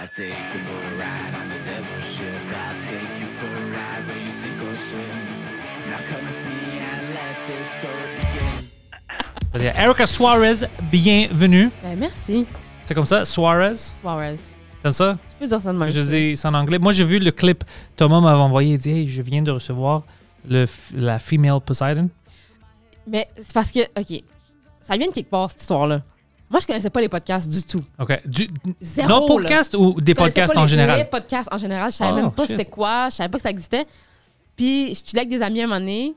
I'll take you for a ride on the devil's ship. I'll take you for a ride where you sink or swim. Now come with me and let this story begin. Erica Suarez, bienvenue. Ben, merci. C'est comme ça, Suarez. Suarez. T'aimes ça? Tu peux dire ça de même. Je dis ça en anglais. Moi, j'ai vu le clip. Thomas m'avait envoyé. Il dit, hey, je viens de recevoir la female Poseidon. Mais c'est parce que, OK, ça vient de quelque part, cette histoire-là. Moi, je connaissais pas les podcasts du tout. OK. Zéro, non podcast là. ou des Je connaissais podcasts pas en les général? podcasts en général. Je savais même pas c'était quoi. Je savais pas que ça existait. Puis, je chillais avec des amis à un moment donné.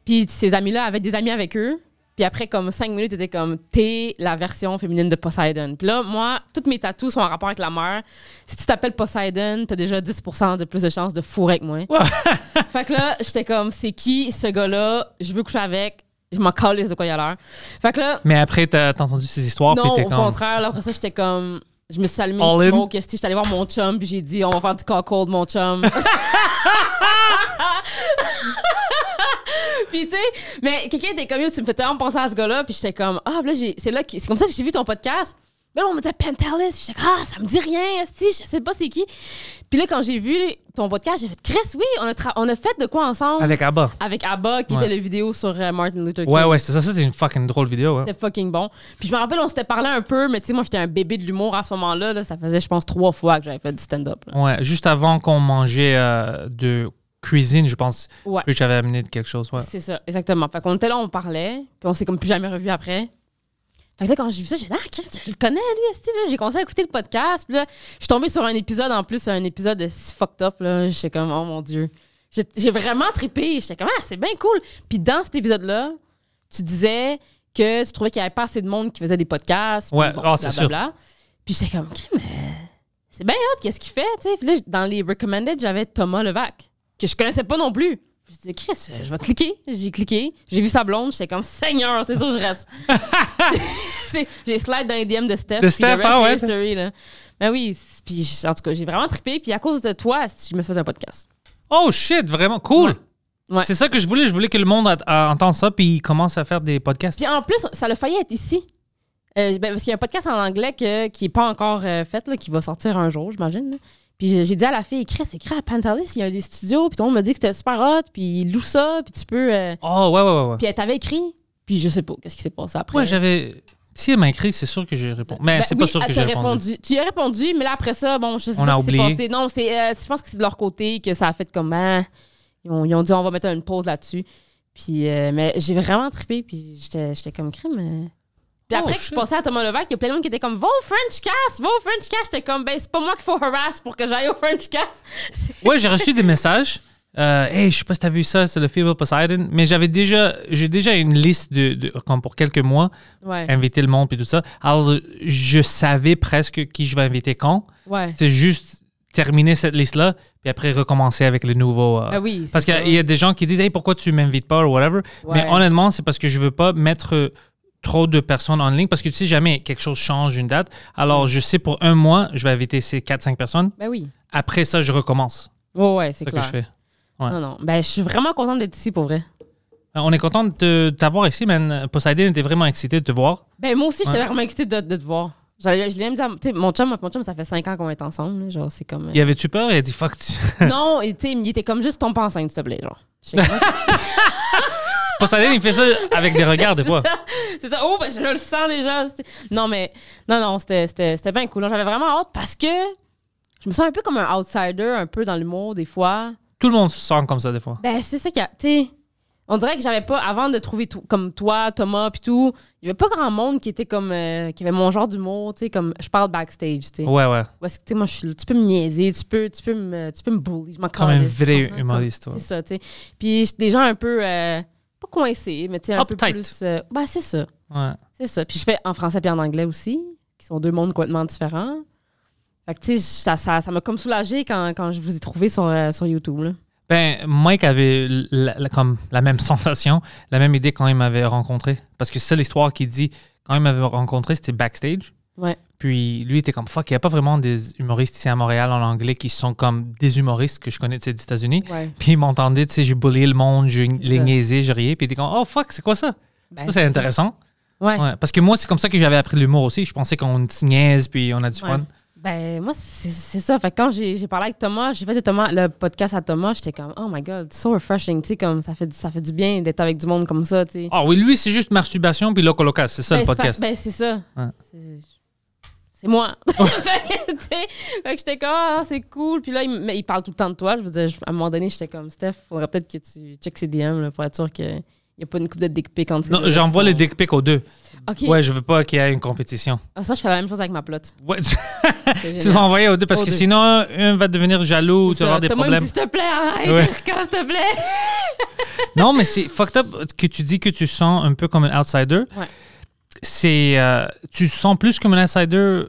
Puis, ces amis-là avaient des amis avec eux. Puis après, comme 5 minutes, t'étais comme, t'es la version féminine de Poseidon. Puis là, moi, toutes mes tattoos sont en rapport avec la mer. Si tu t'appelles Poseidon, t'as déjà 10% de plus de chances de fourrer avec moi. Ouais. Fait que là, j'étais comme, c'est qui ce gars-là? Je veux coucher avec. Je m'en calisse de quoi il a l'air. Fait que là... Mais après, t'as entendu ces histoires? Non, puis au comme... contraire. Là, après ça, j'étais comme... Je me suis allumé All une in? smoke. J'étais allée voir mon chum, puis j'ai dit, on va faire du cockhold, mon chum. Puis tu sais, mais quelqu'un était comme, tu me fais tellement penser à ce gars-là, puis j'étais comme, ah, là, c'est comme ça que j'ai vu ton podcast. Mais là, on me disait Pantelis, puis j'étais comme, ah, ça me dit rien, esti, je sais pas c'est qui. Puis là, quand j'ai vu ton podcast, j'ai fait, Chris, oui, on a fait de quoi ensemble? Avec ABBA. Avec ABBA, qui était la vidéo sur Martin Luther King. Ouais, c'est ça. Ça, c'est une fucking drôle vidéo. Ouais. C'était fucking bon. Puis je me rappelle, on s'était parlé un peu, mais tu sais, moi, j'étais un bébé de l'humour à ce moment-là. Là, ça faisait, je pense, 3 fois que j'avais fait du stand-up. Là. Ouais, juste avant qu'on mangeait de cuisine, je pense Ouais. que j'avais amené quelque chose. Ouais. C'est ça, exactement. Fait qu'on était là, on parlait, puis on s'est comme plus jamais revus après. Fait que là, quand j'ai vu ça, j'ai dit, ah, Chris, je le connais, lui, esti. J'ai commencé à écouter le podcast, puis là, je suis tombée sur un épisode, en plus, un épisode si fucked up, là. J'étais comme, oh mon Dieu. J'ai vraiment trippé. J'étais comme, ah, c'est bien cool. Puis dans cet épisode-là, tu disais que tu trouvais qu'il n'y avait pas assez de monde qui faisait des podcasts. Ouais, bon, c'est sûr. Puis j'étais comme, OK, mais c'est bien hot, qu'est-ce qu'il fait, tu sais. Puis là, dans les recommended, j'avais Thomas Levac, que je connaissais pas non plus. Je me suis dit, Chris, je vais cliquer. J'ai cliqué. J'ai vu sa blonde. J'étais comme, Seigneur, c'est sûr que je reste. J'ai slide dans les DM de Steph. De Steph, ah ouais. History, là. Ben oui. Puis, en tout cas, j'ai vraiment trippé. Puis à cause de toi, je me suis fait un podcast. Oh shit, vraiment cool. Ouais. C'est ça que je voulais. Je voulais que le monde entende ça puis commence à faire des podcasts. Puis en plus, ça a failli être ici. Parce qu'il y a un podcast en anglais qui n'est pas encore fait, là, qui va sortir un jour, j'imagine. Là. Puis j'ai dit à la fille, écris à Pantelis, il y a des studios, puis tout le monde m'a dit que c'était super hot, puis il loue ça, puis tu peux... Oh, ouais. Puis elle t'avait écrit, puis je sais pas qu'est-ce qui s'est passé après. Ouais, j'avais... Si elle m'a écrit, c'est sûr que j'ai répondu. Mais c'est pas sûr que j'ai répondu. Tu y as répondu, mais là, après ça, bon, je sais On pas a ce qui s'est oublié. passé. Non, je pense que c'est de leur côté que ça a fait comme... ils ont dit, on va mettre une pause là-dessus. Puis, mais j'ai vraiment trippé, puis j'étais comme crème... Puis après que je passais à Thomas Levac, il y a plein de monde qui étaient comme va au French Cast. J'étais comme ben c'est pas moi qu'il faut harass pour que j'aille au French Cast. Ouais, j'ai reçu des messages. Hey, je sais pas si t'as vu ça, c'est le Female Poseidon. Mais j'ai déjà une liste comme pour quelques mois, inviter le monde et tout ça. Alors, je savais presque qui je vais inviter quand. Ouais. C'est juste terminer cette liste-là, puis après recommencer avec le nouveau. Oui, parce qu'il y a des gens qui disent hey, pourquoi tu m'invites pas ou whatever. Ouais. Mais honnêtement, c'est parce que je veux pas mettre trop de personnes en ligne parce que tu sais jamais quelque chose change une date. Alors, je sais pour un mois, je vais inviter ces 4-5 personnes. Ben oui. Après ça, je recommence. Ouais, c'est ça clair. que je fais. Ouais. Non. Ben, je suis vraiment contente d'être ici pour vrai. On est content de t'avoir ici, man. Poseidon était vraiment excité de te voir. Ben, moi aussi, j'étais vraiment excitée de te voir. Je l'ai même dit, tu sais, mon chum, ça fait 5 ans qu'on est ensemble. Là, genre, c'est comme. Y avait-tu peur? Il a dit fuck. Non, tu sais, il était comme juste tombe pas enceinte, s'il te plaît. Genre. Poseidon, il fait ça avec des regards, des fois. C'est ça. Oh, ben, je le sens déjà. Non, mais. Non, c'était bien cool. J'avais vraiment hâte parce que je me sens un peu comme un outsider, un peu dans l'humour, des fois. Tout le monde se sent comme ça, des fois. Ben, c'est ça qu'il y a. Tu sais, on dirait que j'avais pas, avant de trouver comme toi, Thomas, puis tout, il y avait pas grand monde qui était comme. Qui avait mon genre d'humour, tu sais, comme. Je parle backstage, tu sais. Ouais. Parce que, tu sais, moi, je suis là. Tu peux me niaiser, tu peux me bully. Je m'en Comme un calisse, vrai tu comprends? humoriste, C'est ouais. ça, tu sais. Puis des gens un peu. Pas coincés, mais tu sais, un peu Uptight. plus. Ben, c'est ça. Ouais. C'est ça. Puis je fais en français et en anglais aussi, qui sont 2 mondes complètement différents. Fait que, tu sais, ça m'a comme soulagé quand je vous ai trouvé sur YouTube, là. Ben, Mike avait comme la même sensation, la même idée quand il m'avait rencontré. Parce que c'est ça l'histoire qu'il dit. Quand il m'avait rencontré, c'était backstage. Ouais. Puis lui, il était comme fuck, il n'y a pas vraiment des humoristes ici à Montréal en anglais qui sont comme des humoristes que je connais des États-Unis. Ouais. Puis il m'entendait, tu sais, j'ai bullié le monde, je les niaisais, je riais. Puis il était comme oh fuck, c'est quoi ça? Ben, Ça, c'est intéressant. Ouais. Ouais. Parce que moi, c'est comme ça que j'avais appris l'humour aussi. Je pensais qu'on se niaise puis on a du fun. Ben, moi, c'est ça. Fait que quand j'ai parlé avec Thomas, j'ai fait le podcast à Thomas, j'étais comme, oh my God, so refreshing. Tu sais, comme ça fait du bien d'être avec du monde comme ça, tu sais. Ah oui, lui, c'est juste masturbation puis Loco Locas, c'est ça le podcast. C'est ça. Ouais. C'est moi. fait que j'étais comme, ah, c'est cool. Puis là, il parle tout le temps de toi. Je veux dire, à un moment donné, j'étais comme, Steph, faudrait peut-être que tu checkes ses DM là, pour être sûr qu'il n'y a pas une coupe de dick pic entre. Non, j'envoie les dick pics aux deux. Okay. Ouais, je veux pas qu'il y ait une compétition. Ah, ça, je fais la même chose avec ma plotte. Ouais, tu vas envoyer aux deux parce que sinon, un va devenir jaloux ou tu vas avoir des problèmes. Thomas me dit, s'il te plaît, arrête, s'il te plaît. Non, mais c'est fucked up que tu dis que tu sens un peu comme un outsider. Ouais. C'est, tu sens plus comme un outsider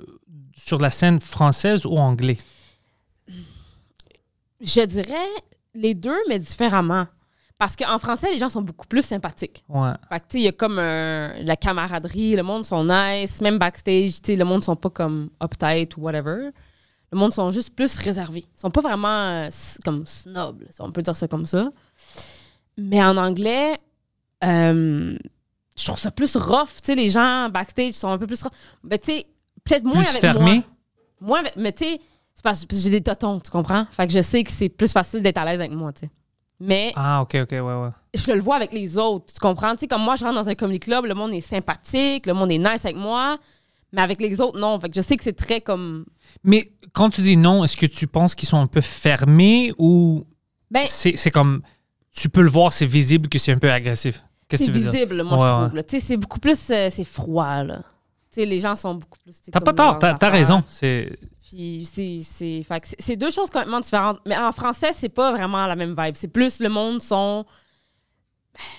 sur la scène française ou anglais? Je dirais les deux, mais différemment. Parce qu'en français, les gens sont beaucoup plus sympathiques. Ouais. Fait que, tu sais, il y a comme la camaraderie, le monde sont nice, même backstage, tu sais, le monde sont pas comme uptight ou whatever. Le monde sont juste plus réservés. Ils sont pas vraiment comme snobs, on peut dire ça comme ça. Mais en anglais, je trouve ça plus rough. Tu sais, les gens backstage sont un peu plus rough. Mais tu sais, peut-être moins plus avec fermé? moi. Mais tu sais, c'est parce que j'ai des totons, tu comprends? Fait que je sais que c'est plus facile d'être à l'aise avec moi, tu sais. Mais Ah, OK, ouais. je le vois avec les autres, tu comprends? Tu sais, comme moi, je rentre dans un comedy club, le monde est sympathique, le monde est nice avec moi, mais avec les autres, non. Fait que je sais que c'est très comme... Mais quand tu dis non, est-ce que tu penses qu'ils sont un peu fermés ou Ben, c'est comme... Tu peux le voir, c'est visible que c'est un peu agressif? Qu'est-ce que tu veux dire? C'est visible, moi, je trouve. Là. Tu sais, c'est beaucoup plus... c'est froid, là. Tu sais, les gens sont beaucoup plus... T'as pas tort, t'as raison. Puis c'est deux choses complètement différentes. Mais en français, c'est pas vraiment la même vibe. C'est plus le monde sont...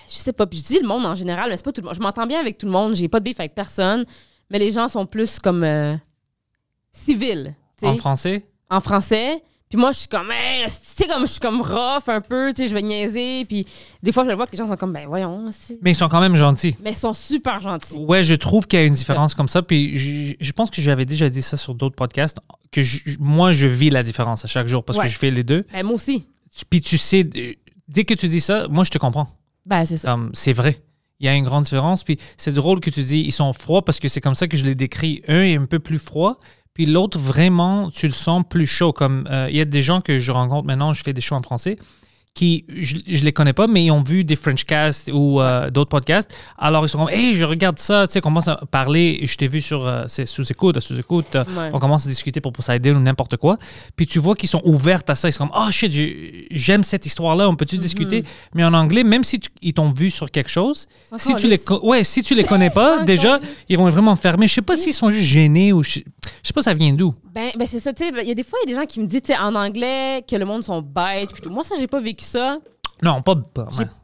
Je sais pas. Puis je dis le monde en général, mais c'est pas tout le monde. Je m'entends bien avec tout le monde. J'ai pas de beef avec personne. Mais les gens sont plus comme civils. T'sais. En français? En français. Puis moi, je suis comme... tu sais, comme je suis comme rough un peu. Tu sais, je vais niaiser. Puis des fois, je le vois que les gens sont comme... Ben voyons. Mais ils sont quand même gentils. Mais ils sont super gentils. Ouais, je trouve qu'il y a une différence comme ça. Puis je pense que j'avais déjà dit ça sur d'autres podcasts, que moi, je vis la différence à chaque jour parce que je fais les deux. Ben moi aussi. Puis tu sais, dès que tu dis ça, moi, je te comprends. Ben c'est ça. C'est vrai. Il y a une grande différence. Puis c'est drôle que tu dis, ils sont froids parce que c'est comme ça que je les décris. Un est un peu plus froid. Puis l'autre, vraiment, tu le sens plus chaud. Comme il y a des gens que je rencontre maintenant, je fais des shows en français, qui, je les connais pas, mais ils ont vu des Frenchcasts ou d'autres podcasts. Alors, ils sont comme, hey, je regarde ça, tu sais, on commence à parler. Je t'ai vu sur sous-écoute. On commence à discuter pour Poseidon ou n'importe quoi. Puis tu vois qu'ils sont ouverts à ça. Ils sont comme, oh shit, j'aime cette histoire-là, on peut-tu discuter? Mais en anglais, même si ils t'ont vu sur quelque chose, si tu les connais pas, déjà, ils vont être vraiment fermés. Je sais pas s'ils sont juste gênés ou je sais pas ça vient d'où. Ben c'est ça, tu sais, il y a des fois, il y a des gens qui me disent, tu sais, en anglais, que le monde sont bêtes. Puis tout. Moi, ça, j'ai pas vécu ça. Non, pas.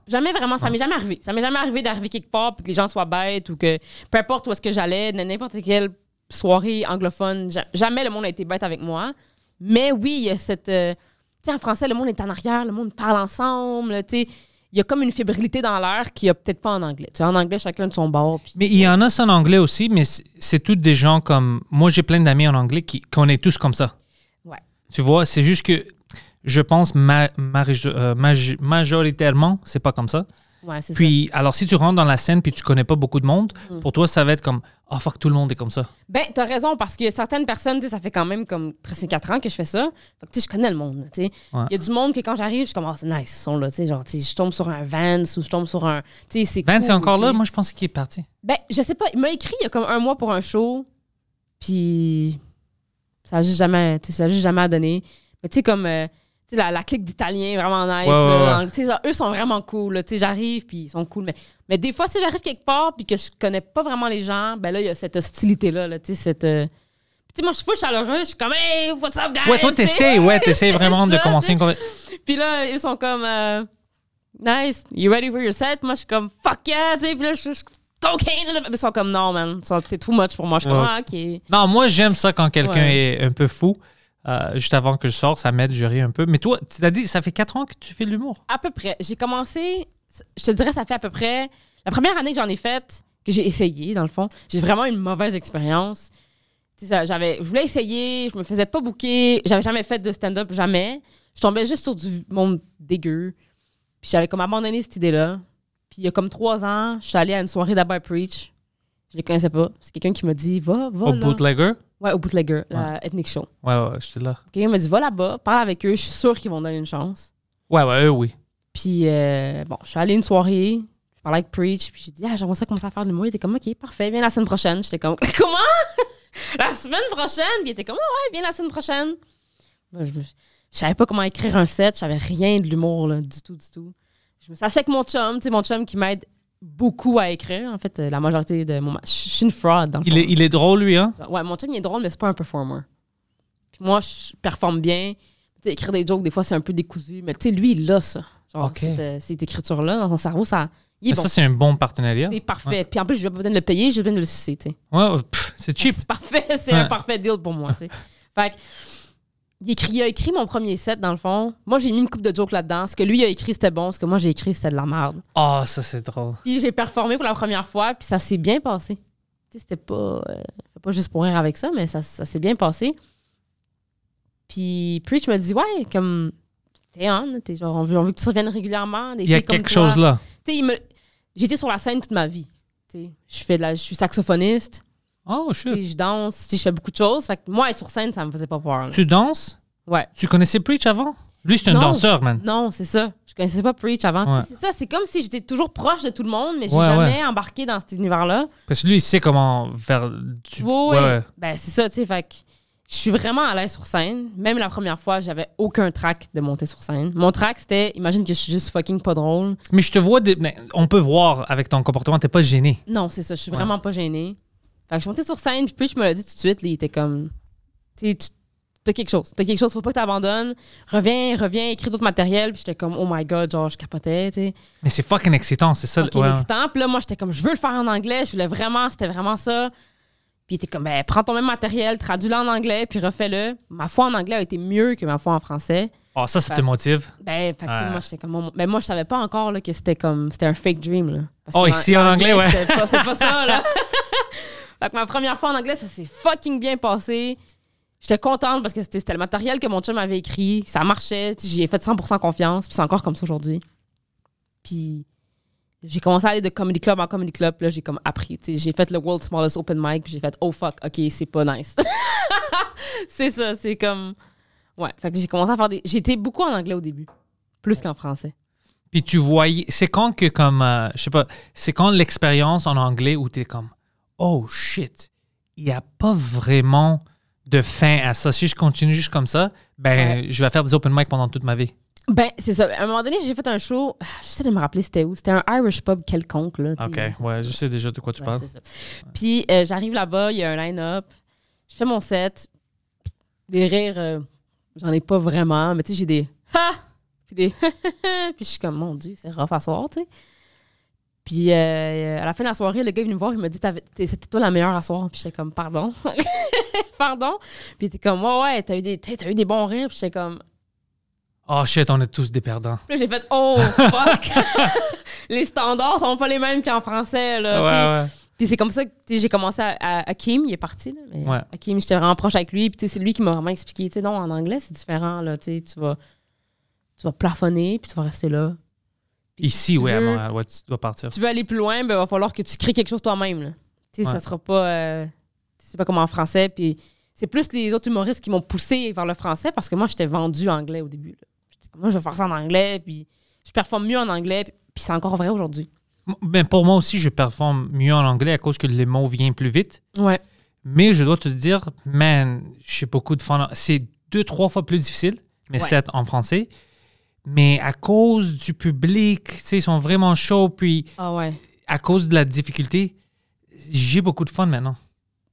Jamais vraiment, ça m'est jamais arrivé. Ça m'est jamais arrivé d'arriver quelque part puis que les gens soient bêtes ou que peu importe où est-ce que j'allais, n'importe quelle soirée anglophone, jamais le monde a été bête avec moi. Mais oui, il y a cette... tu sais, en français, le monde est en arrière, le monde parle ensemble, tu sais. Il y a comme une fébrilité dans l'air qu'il n'y a peut-être pas en anglais. Tu sais, en anglais, chacun de son bord. Puis... Mais il y en a ça en anglais aussi, mais c'est tous des gens comme... Moi, j'ai plein d'amis en anglais qu'on est tous comme ça. Ouais. Tu vois, c'est juste que je pense majoritairement, c'est pas comme ça. Ouais, c'est puis, ça. alors, si tu rentres dans la scène puis tu connais pas beaucoup de monde, pour toi, ça va être comme « Oh, fuck, tout le monde est comme ça. » Ben, t'as raison, parce que certaines personnes, tu sais, ça fait quand même comme presque 4 ans que je fais ça. Fait que, tu sais, je connais le monde, tu sais. Ouais. Il y a du monde que quand j'arrive, je suis comme « Oh, c'est nice, ils sont là, tu sais, genre, tu sais, je tombe sur un Vance ou je tombe sur un... » Tu sais, c'est Vance, cool, c'est encore t'sais. là? Moi, je pensais qu'il est parti. Ben, je sais pas, il m'a écrit il y a comme 1 mois pour un show, puis ça a juste jamais donné. Mais tu sais, comme... tu sais, la clique d'Italiens, vraiment nice. Ouais. Tu sais, genre, eux sont vraiment cool. Là, tu sais, j'arrive, puis ils sont cool. Mais des fois, si j'arrive quelque part, puis que je connais pas vraiment les gens, ben là, il y a cette hostilité-là. Là, tu sais, cette... tu sais, moi, je suis full chaleureux. Je suis comme, hey, what's up, guys? Ouais, toi, t'essayes vraiment de commencer une... Puis là, ils sont comme, nice, you ready for your set? Moi, je suis comme, fuck yeah, tu sais. Puis là, je suis cocaine. Ils sont comme, non, man, c'est too much pour moi. Je suis comme, OK. Non, moi, j'aime ça quand quelqu'un est un peu fou. Juste avant que je sorte, ça m'aide, je ris un peu. Mais toi, tu t'as dit, ça fait 4 ans que tu fais de l'humour? À peu près. J'ai commencé, je te dirais, ça fait à peu près... La première année que j'en ai faite, que j'ai essayé, dans le fond, j'ai vraiment eu une mauvaise expérience. Je voulais essayer, je me faisais pas booker, j'avais jamais fait de stand-up, jamais. Je tombais juste sur du monde dégueu. Puis j'avais comme abandonné cette idée-là. Puis il y a comme 3 ans, je suis allée à une soirée d'Abba Preach. Je les connaissais pas. C'est quelqu'un qui m'a dit, va Au là. Bootlegger? Ouais, au Bootlegger, la Ethnic Show. Ouais, j'étais là. OK, il m'a dit, va là-bas, parle avec eux, je suis sûre qu'ils vont donner une chance. Ouais, eux, oui. Puis, bon, je suis allée une soirée, je parlais avec Preach, puis j'ai dit, j'aimerais ça commencer à faire de l'humour. Il était comme, OK, parfait, viens la semaine prochaine. J'étais comme, comment? La semaine prochaine? Puis il était comme, ouais, viens la semaine prochaine. Ben, je savais pas comment écrire un set, je savais rien de l'humour, là, du tout. Je me suis assise avec mon chum qui m'aide beaucoup à écrire. En fait, la majorité de mon... Je suis une fraud, dans le fond. Il est drôle, lui, hein? Ouais, mon chum, il est drôle, mais c'est pas un performer. Puis moi, je performe bien. T'sais, écrire des jokes, des fois, c'est un peu décousu. Mais tu sais, lui, il a ça. Genre, cette écriture-là, dans son cerveau, ça... Mais bon. Ça, c'est un bon partenariat. C'est parfait. Ouais. Puis en plus, je vais pas besoin de le payer, j'ai besoin de le sucer, tu sais. Ouais, c'est cheap. C'est parfait. C'est un parfait deal pour moi, tu sais. Fait que... Il a écrit mon premier set, dans le fond. Moi, j'ai mis une coupe de jokes là-dedans. Ce que lui a écrit, c'était bon. Ce que moi, j'ai écrit, c'était de la merde. Ah, ça, c'est drôle. Puis j'ai performé pour la première fois, puis ça s'est bien passé. Tu sais, c'était pas juste pour rire avec ça, mais ça s'est bien passé. Puis Preach me dit, ouais, comme, t'es genre, on veut que tu reviennes régulièrement. Il y a quelque chose là. Tu sais, j'étais sur la scène toute ma vie. Tu sais, je suis saxophoniste. Oh, shit. Je danse, je fais beaucoup de choses. Fait que moi, être sur scène, ça me faisait pas peur. Là. Tu danses? Ouais. Tu connaissais Preach avant? Lui, c'est un danseur, man. Non, c'est ça. Je connaissais pas Preach avant. Ouais. C'est ça, c'est comme si j'étais toujours proche de tout le monde, mais j'ai jamais embarqué dans cet univers-là. Parce que lui, il sait comment faire... Oui. Ben, c'est ça, tu sais. Fait que je suis vraiment à l'aise sur scène. Même la première fois, j'avais aucun trac de monter sur scène. Mon trac, c'était, imagine que je suis juste fucking pas drôle. Mais je te vois, on peut voir avec ton comportement, t'es pas gêné. Non, c'est ça. Je suis vraiment pas gênée. Fait que je suis montée sur scène, puis je me l'ai dit tout de suite, là, il était comme, tu sais, t'as quelque chose, faut pas que t'abandonnes, reviens, écris d'autres matériels, puis j'étais comme, oh my god, genre, je capotais, tu sais. Mais c'est fucking excitant, c'est ça. Fucking excitant, puis là, moi, j'étais comme, je veux le faire en anglais, c'était vraiment ça. Puis il était comme, ben, prends ton même matériel, traduis-le en anglais, puis refais-le. Ma fois en anglais a été mieux que ma fois en français. Ah, ça te motive? Ben, effectivement, j'étais comme, ben, moi, je savais pas encore là, que c'était un fake dream, là. Parce ici en anglais, ouais. C'est pas ça, là. Fait que ma première fois en anglais, ça s'est fucking bien passé. J'étais contente parce que c'était le matériel que mon chum avait écrit. Ça marchait. J'y ai fait 100% confiance. Puis c'est encore comme ça aujourd'hui. Puis j'ai commencé à aller de comedy club en comedy club. Là, j'ai comme appris. J'ai fait le World's Smallest Open Mic. Puis j'ai fait, oh fuck, OK, c'est pas nice. C'est ça, c'est comme... Ouais, fait que j'ai commencé à faire des... J'étais beaucoup en anglais au début. Plus qu'en français. Puis tu voyais... C'est quand que comme... je sais pas. C'est quand l'expérience en anglais où t'es comme... Oh shit, il n'y a pas vraiment de fin à ça. Si je continue juste comme ça, ben je vais faire des open mic pendant toute ma vie. Ben, c'est ça. À un moment donné, j'ai fait un show. J'essaie de me rappeler c'était où. C'était un Irish pub quelconque. Là, OK, ouais, je sais déjà de quoi tu parles. C'est ça. Puis j'arrive là-bas, il y a un line-up. Je fais mon set. Des rires, j'en ai pas vraiment. Mais tu sais, j'ai des « ha » puis des « puis je suis comme « Mon Dieu, c'est rough à soir, tu sais. » Puis à la fin de la soirée, le gars est venu me voir, il m'a dit c'était toi la meilleure à soir. Puis j'étais comme pardon. Pardon. Puis il était comme ouais, t'as eu des bons rires. Puis j'étais comme oh shit, on est tous des perdants. Puis là, j'ai fait oh fuck. Les standards sont pas les mêmes qu'en français là. Ouais. Puis c'est comme ça que j'ai commencé à Hakim, il est parti là, mais Hakim, j'étais vraiment proche avec lui. Puis c'est lui qui m'a vraiment expliqué, tu sais non, en anglais c'est différent là, tu vas plafonner puis tu vas rester là. Ici, oui, à Montréal, ouais, tu dois partir. Si tu veux aller plus loin, ben, il va falloir que tu crées quelque chose toi-même. Ça sera pas... c'est pas comme en français. Puis c'est plus les autres humoristes qui m'ont poussé vers le français parce que moi, j'étais vendue anglais au début. Là. Moi, je vais faire ça en anglais, puis je performe mieux en anglais, puis c'est encore vrai aujourd'hui. Ben, pour moi aussi, je performe mieux en anglais à cause que les mots viennent plus vite. Ouais. Mais je dois te dire, man, j'ai beaucoup de fans. C'est 2-3 fois plus difficile, mais 7 en français. Mais à cause du public, tu sais, ils sont vraiment chauds, puis à cause de la difficulté, j'ai beaucoup de fun maintenant.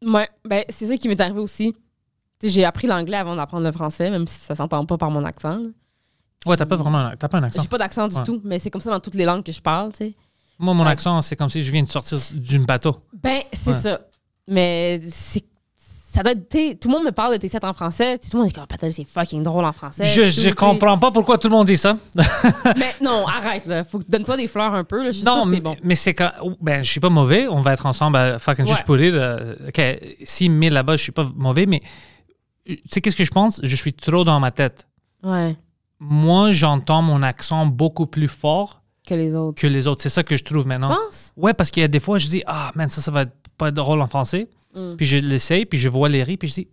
Ouais, ben c'est ça qui m'est arrivé aussi. Tu sais, j'ai appris l'anglais avant d'apprendre le français, même si ça s'entend pas par mon accent. Là. Ouais, t'as pas un accent. J'ai pas d'accent du tout, mais c'est comme ça dans toutes les langues que je parle, tu sais. Moi, mon accent, c'est comme si je viens de sortir d'un bateau. Ben, c'est ça. Mais ça doit être, tout le monde me parle de tes sets en français. Tout le monde dit que c'est fucking drôle en français. Je comprends pas pourquoi tout le monde dit ça. Mais non, arrête. Là. Donne-toi des fleurs un peu. Là. Je suis sûre que t'es bon. Mais c'est quand... Ben, je suis pas mauvais. On va être ensemble à fucking juste pour rire. OK, 6 000 là-bas, je suis pas mauvais. Mais tu sais, qu'est-ce que je pense? Je suis trop dans ma tête. Ouais. Moi, j'entends mon accent beaucoup plus fort que les autres. C'est ça que je trouve maintenant. Tu penses? Ouais, parce qu'il y a des fois, je dis, ah, man, ça va être pas drôle en français. Puis je l'essaye, puis je vois les rires, puis je dis,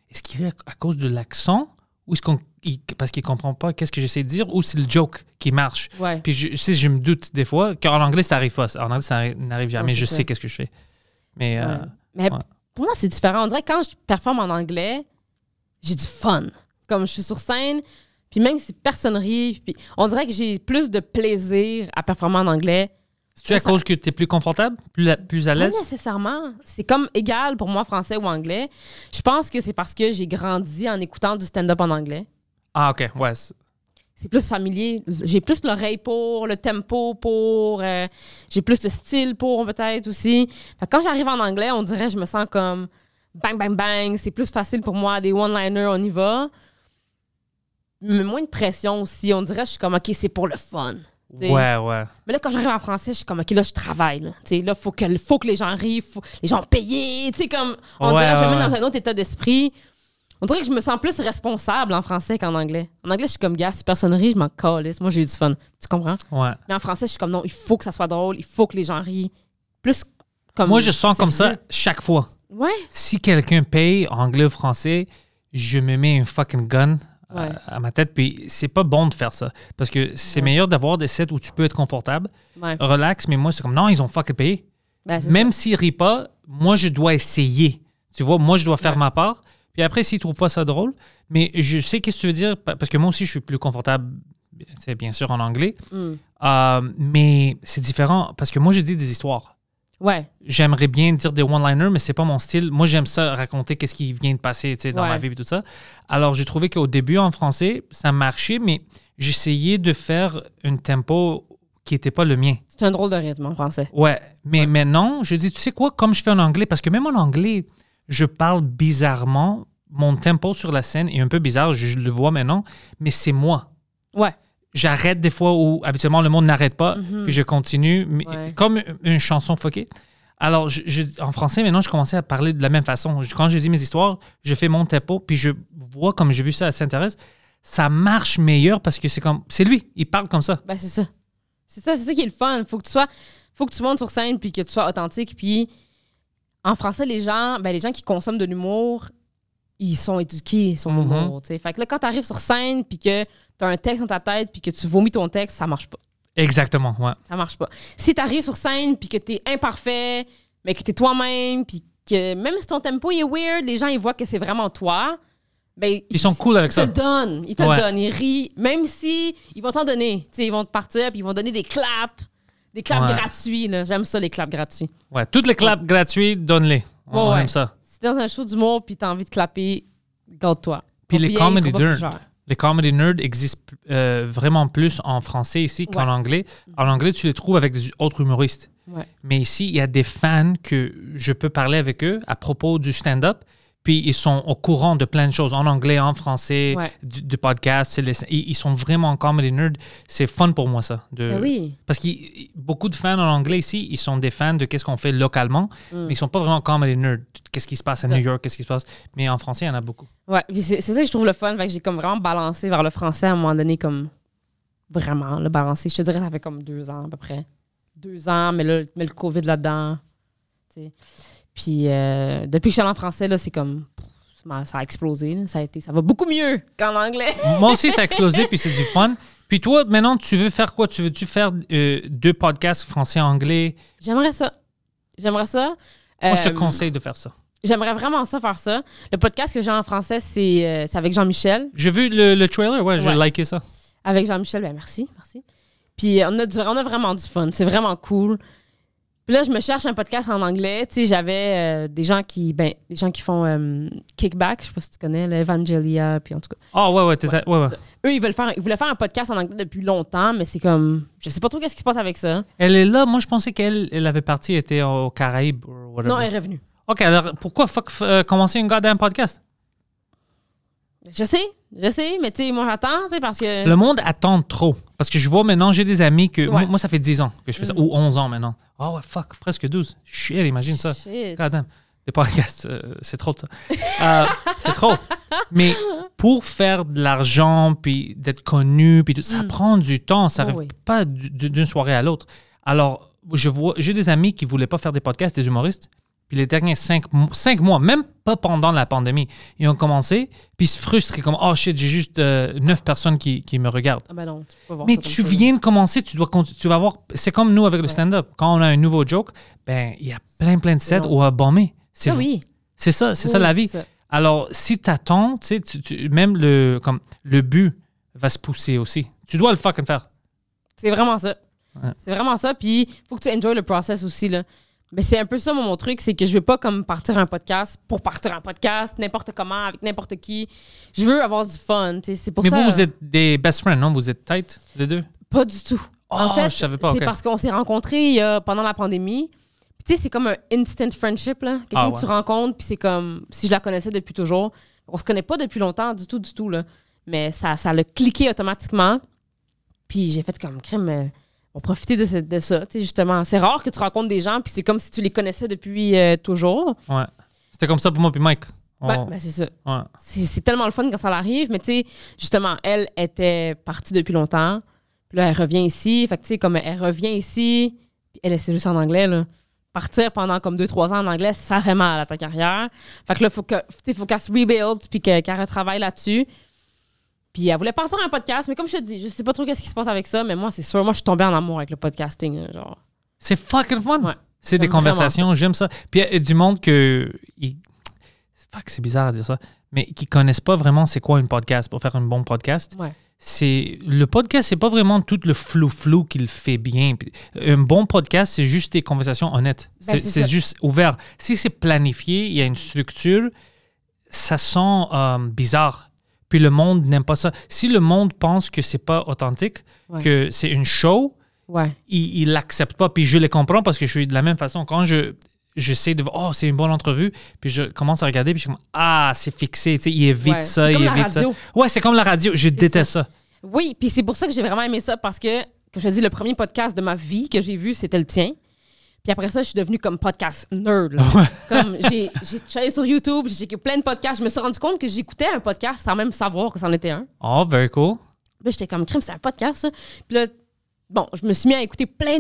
est-ce qu'il rit à cause de l'accent ou est-ce parce qu'il comprend pas qu'est-ce que j'essaie de dire ou c'est le joke qui marche? Ouais. Puis je me doute des fois qu'en anglais, ça n'arrive pas. En anglais, ça n'arrive jamais. Je sais qu'est-ce que je fais. Mais, pour moi, c'est différent. On dirait que quand je performe en anglais, j'ai du fun. Comme je suis sur scène, puis même si personne rit, puis on dirait que j'ai plus de plaisir à performer en anglais. C'est-tu à cause que tu es plus confortable, plus à l'aise? Pas nécessairement. C'est comme égal pour moi, français ou anglais. Je pense que c'est parce que j'ai grandi en écoutant du stand-up en anglais. Ah, OK. Ouais. C'est plus familier. J'ai plus l'oreille pour, le tempo pour, j'ai plus le style pour peut-être aussi. Fait que quand j'arrive en anglais, on dirait que je me sens comme bang, bang, bang. C'est plus facile pour moi. Des one-liners, on y va. Mais moins de pression aussi. On dirait que je suis comme, OK, c'est pour le fun. T'sais. Ouais. Mais là, quand j'arrive en français, je suis comme, OK, là, je travaille. Là, là faut que les gens rient, les gens payent. Comme, on dirait que je me mets dans un autre état d'esprit. On dirait que je me sens plus responsable en français qu'en anglais. En anglais, je suis comme, gars, si personne rit, je m'en calisse. Moi, j'ai eu du fun. Tu comprends? Ouais. Mais en français, je suis comme, non, il faut que ça soit drôle, il faut que les gens rient. Plus comme. Moi, je sens comme ça chaque fois. Ouais. Si quelqu'un paye anglais ou français, je me mets un fucking gun. À ma tête, puis c'est pas bon de faire ça. Parce que c'est meilleur d'avoir des sets où tu peux être confortable, relax, mais moi, c'est comme, non, ils ont fucking payé. Même s'ils rient pas, moi, je dois essayer. Tu vois, moi, je dois faire ma part. Puis après, s'ils trouvent pas ça drôle, mais je sais qu'est-ce que tu veux dire, parce que moi aussi, je suis plus confortable, c'est bien sûr en anglais, mais c'est différent, parce que moi, je dis des histoires. Ouais. J'aimerais bien dire des one-liners, mais c'est pas mon style. Moi, j'aime ça, raconter qu'est-ce qui vient de passer dans ma vie et tout ça. Alors, j'ai trouvé qu'au début, en français, ça marchait, mais j'essayais de faire un tempo qui n'était pas le mien. C'est un drôle de rythme en français. Ouais, mais maintenant, je dis, tu sais quoi, comme je fais en anglais, parce que même en anglais, je parle bizarrement. Mon tempo sur la scène est un peu bizarre, je le vois maintenant, mais c'est moi. Ouais. J'arrête des fois où habituellement le monde n'arrête pas, puis je continue, mais comme une chanson fuckée. Alors, en français, maintenant, je commençais à parler de la même façon. Quand je dis mes histoires, je fais mon tempo, puis je vois, comme j'ai vu ça à Saint-Thérèse, ça marche meilleur parce que c'est lui, il parle comme ça. Ben, c'est ça. C'est ça qui est le fun. Faut que tu montes sur scène, puis que tu sois authentique, puis en français, les gens qui consomment de l'humour, ils sont éduqués sur l'humour, t'sais. Fait que là, quand t'arrives sur scène, puis que t'as un texte dans ta tête, puis que tu vomis ton texte, ça marche pas. Exactement, ouais. Ça marche pas. Si t'arrives sur scène, puis que t'es imparfait, mais que t'es toi-même, puis que même si ton tempo est weird, les gens, ils voient que c'est vraiment toi, ben, ils sont cool avec ça. Ils te donnent, ils rient, même si ils vont t'en donner. T'sais, ils vont te partir, puis ils vont donner des claps gratuits. Là. J'aime ça, les claps gratuits. Ouais, toutes les claps gratuits, donne-les. On aime ça. Si t'es dans un show d'humour, puis t'as envie de clapper, garde-toi. Puis les comedy nerds. Les comedy nerds existent vraiment plus en français ici qu'en anglais. En anglais, tu les trouves avec des autres humoristes. Ouais. Mais ici, il y a des fans que je peux parler avec eux à propos du stand-up. Puis ils sont au courant de plein de choses, en anglais, en français, du podcast. Ils sont vraiment comedy nerds. C'est fun pour moi, ça. Oui. Parce que beaucoup de fans en anglais ici, ils sont des fans de qu'est-ce qu'on fait localement, mais ils sont pas vraiment comedy nerds. Qu'est-ce qui se passe à New York, qu'est-ce qui se passe. Mais en français, il y en a beaucoup. Ouais, puis c'est ça que je trouve le fun. Fait que j'ai comme vraiment balancé vers le français à un moment donné, comme vraiment le balancer. Je te dirais, ça fait comme 2 ans à peu près. 2 ans, mais le COVID là-dedans. T'sais. Puis depuis que je suis allée en français, là, c'est comme ça a explosé. Là. Ça va beaucoup mieux qu'en anglais. Moi aussi, ça a explosé, puis c'est du fun. Puis toi, maintenant, tu veux faire quoi? Veux-tu faire 2 podcasts français-anglais? J'aimerais ça. Moi, je te conseille de faire ça. J'aimerais vraiment faire ça. Le podcast que j'ai en français, c'est avec Jean-Michel. J'ai vu le trailer, j'ai liké ça. Avec Jean-Michel, ben merci. Puis on a vraiment du fun. C'est vraiment cool. Puis là, je me cherche un podcast en anglais. Tu sais, j'avais des gens qui font Kickback, je sais pas si tu connais, l'Evangelia, puis en tout cas. Ah ouais. Eux, ils voulaient faire un podcast en anglais depuis longtemps, mais c'est comme, je sais pas trop qu'est-ce qui se passe avec ça. Elle est là. Moi, je pensais qu'elle avait parti, elle était aux Caraïbes ou whatever. Non, elle est revenue. OK, alors pourquoi commencer un goddamn podcast? Je sais, mais tu sais, moi j'attends, parce que... Le monde attend trop. Parce que je vois maintenant, j'ai des amis que... Moi, ça fait 10 ans que je fais ça, ou 11 ans maintenant. Oh ouais, fuck, presque 12. Shit, imagine ça. Goddamn. Des podcasts, c'est trop. C'est trop. Mais pour faire de l'argent, puis d'être connu, puis tout, ça prend du temps. Ça n'arrive pas d'une soirée à l'autre. Alors, j'ai des amis qui ne voulaient pas faire des podcasts, des humoristes. Puis les derniers 5 mois, même pas pendant la pandémie, ils ont commencé, puis ils se frustrent comme « Oh shit, j'ai juste 9 personnes qui me regardent. » Ah ben non, tu peux voir Mais ça tu comme ça, viens de commencer, tu vas voir... C'est comme nous avec le stand-up. Quand on a un nouveau joke, ben il y a plein de sets où à bomber. Ah oui. C'est ça la vie. Ça. Alors, si t'attends, tu sais, même le but va se pousser aussi. Tu dois le fucking faire. C'est vraiment ça. Ouais. C'est vraiment ça. Puis, il faut que tu enjoy le process aussi, là. Mais c'est un peu ça, mon truc, c'est que je veux pas comme partir un podcast pour partir un podcast, n'importe comment, avec n'importe qui. Je veux avoir du fun, tu sais. C'est pour Mais ça... vous êtes des best friends, non? Vous êtes tight, les deux? Pas du tout. En fait, je savais pas, c'est ok. parce qu'on s'est rencontrés pendant la pandémie. Puis, tu sais, c'est comme un instant friendship, là. Quelqu'un que tu rencontres, puis c'est comme si je la connaissais depuis toujours. On se connaît pas depuis longtemps, du tout, là. Mais ça l'a cliqué automatiquement. Puis j'ai fait comme crème... On profiter de ça, tu sais, justement. C'est rare que tu rencontres des gens, puis c'est comme si tu les connaissais depuis toujours. Ouais. C'était comme ça pour moi puis Mike. Ben, c'est ça. Ouais. C'est tellement le fun quand ça l'arrive, mais tu sais, justement, elle était partie depuis longtemps, puis là, elle revient ici. Fait que, tu sais, comme elle revient ici, puis elle, c'est juste en anglais, là. Partir pendant comme 2-3 ans en anglais, ça fait mal à ta carrière. Fait que là, faut qu'elle se rebuild, puis qu'elle retravaille là-dessus. Puis elle voulait partir un podcast, mais comme je te dis, je sais pas trop qu'est-ce qui se passe avec ça, mais moi, c'est sûr, moi, je suis tombée en amour avec le podcasting. Là, genre. C'est fucking fun. Ouais. C'est des conversations, j'aime ça. Puis il y a du monde c'est bizarre à dire ça, mais qui connaissent pas vraiment c'est quoi une podcast pour faire un bon podcast. Ouais. Le podcast, c'est pas vraiment tout le flou qu'il fait bien. Puis, un bon podcast, c'est juste des conversations honnêtes. Ben, c'est juste ouvert. Si c'est planifié, il y a une structure, ça sent bizarre. Puis le monde n'aime pas ça. Si le monde pense que c'est pas authentique, que c'est une show, il l'accepte pas. Puis je les comprends parce que je suis de la même façon. Quand j'essaie de voir, c'est une bonne entrevue, puis je commence à regarder, puis je suis comme, c'est fixé, tu sais, il évite ça, il évite ça. Ouais, c'est comme la radio, je déteste ça. Oui, puis c'est pour ça que j'ai vraiment aimé ça, parce que, comme je te dis, le premier podcast de ma vie que j'ai vu, c'était le tien. Puis après ça, je suis devenue comme podcast nerd. Là. Comme j'ai allé sur YouTube, j'ai écouté plein de podcasts. Je me suis rendu compte que j'écoutais un podcast sans même savoir que c'en était un. Oh, very cool. Là, j'étais comme, crime, c'est un podcast, ça. Puis là, bon, je me suis mis à écouter plein,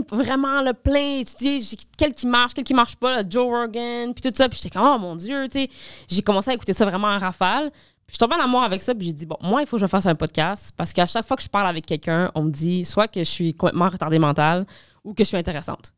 étudier quel qui marche pas, là, Joe Rogan, puis tout ça. Puis j'étais comme, oh mon Dieu, tu sais. J'ai commencé à écouter ça vraiment en rafale. Puis je suis tombée en amour avec ça, puis j'ai dit, bon, moi, il faut que je fasse un podcast, parce qu'à chaque fois que je parle avec quelqu'un, on me dit soit que je suis complètement retardée mentale ou que je suis intéressante.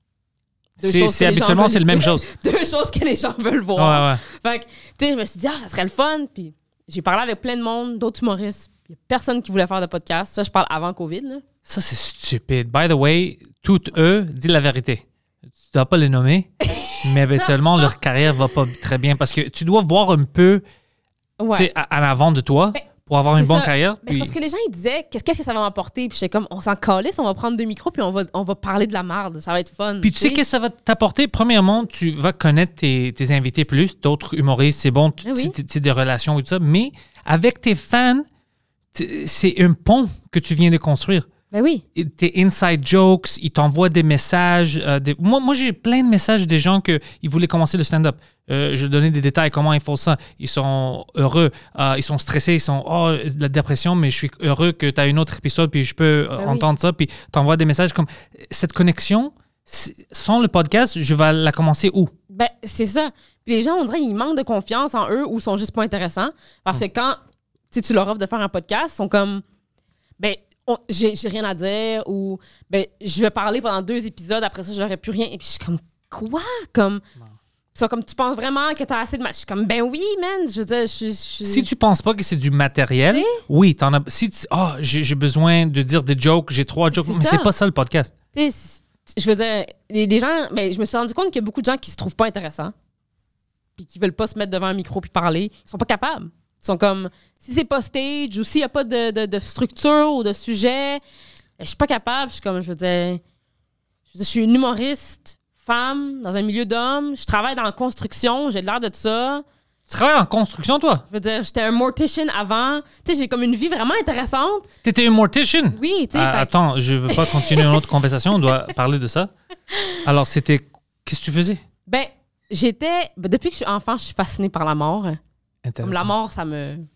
C'est habituellement, c'est la même chose. Deux choses que les gens veulent voir. Ouais. Fait que, tu sais, je me suis dit, ça serait le fun. Puis j'ai parlé avec plein de monde, d'autres humoristes. Il n'y a personne qui voulait faire de podcast. Ça, je parle avant COVID, là. Ça, c'est stupide. By the way, toutes eux, dis la vérité. Tu ne dois pas les nommer, mais habituellement, leur carrière va pas très bien parce que tu dois voir un peu à l'avant de toi. Pour avoir une bonne carrière. Puis... parce que les gens, ils disaient, qu'est-ce que ça va m'apporter? Puis j'étais comme, on s'en calisse, on va prendre 2 micros, puis on va parler de la merde. Ça va être fun. Puis tu sais qu'est-ce que ça va t'apporter? Premièrement, tu vas connaître tes invités plus, d'autres humoristes, c'est bon, c'est des relations et tout ça. Mais avec tes fans, c'est un pont que tu viens de construire. Ben oui. Tes inside jokes, ils t'envoient des messages. Moi, j'ai plein de messages des gens qui voulaient commencer le stand-up. Je donnais des détails, comment ils font ça. Ils sont heureux, ils sont stressés, ils sont la dépression, mais je suis heureux que tu as un autre épisode, puis je peux entendre ça, puis t'envoies des messages comme cette connexion. Sans le podcast, je vais la commencer où? Ben, c'est ça. Puis les gens, on dirait qu'ils manquent de confiance en eux ou sont juste pas intéressants. Parce que quand tu leur offres de faire un podcast, ils sont comme, ben, j'ai rien à dire, ou ben je vais parler pendant 2 épisodes, après ça j'aurais plus rien, et puis je suis comme quoi, comme ça, comme tu penses vraiment que t'as assez de match, je suis comme ben oui man, je veux dire si tu penses pas que c'est du matériel, oui t'en as, si j'ai besoin de dire des jokes, j'ai 3 jokes, mais c'est pas ça le podcast. Je veux dire les gens, ben je me suis rendu compte qu'il y a beaucoup de gens qui se trouvent pas intéressants puis qui veulent pas se mettre devant un micro puis parler, ils sont pas capables. Ils sont comme, si c'est pas stage ou s'il n'y a pas de structure ou de sujet, je suis pas capable. Je suis comme, je veux dire, je suis une humoriste, femme, dans un milieu d'hommes. Je travaille dans la construction, j'ai l'air de ça. Tu travailles en construction, toi? Je veux dire, j'étais un mortician avant. Tu sais, j'ai comme une vie vraiment intéressante. T'étais un mortician? Oui, tu sais. Attends, je veux pas continuer une autre conversation, on doit parler de ça. Alors, qu'est-ce que tu faisais? Ben, depuis que je suis enfant, je suis fascinée par la mort. Comme la mort, ça me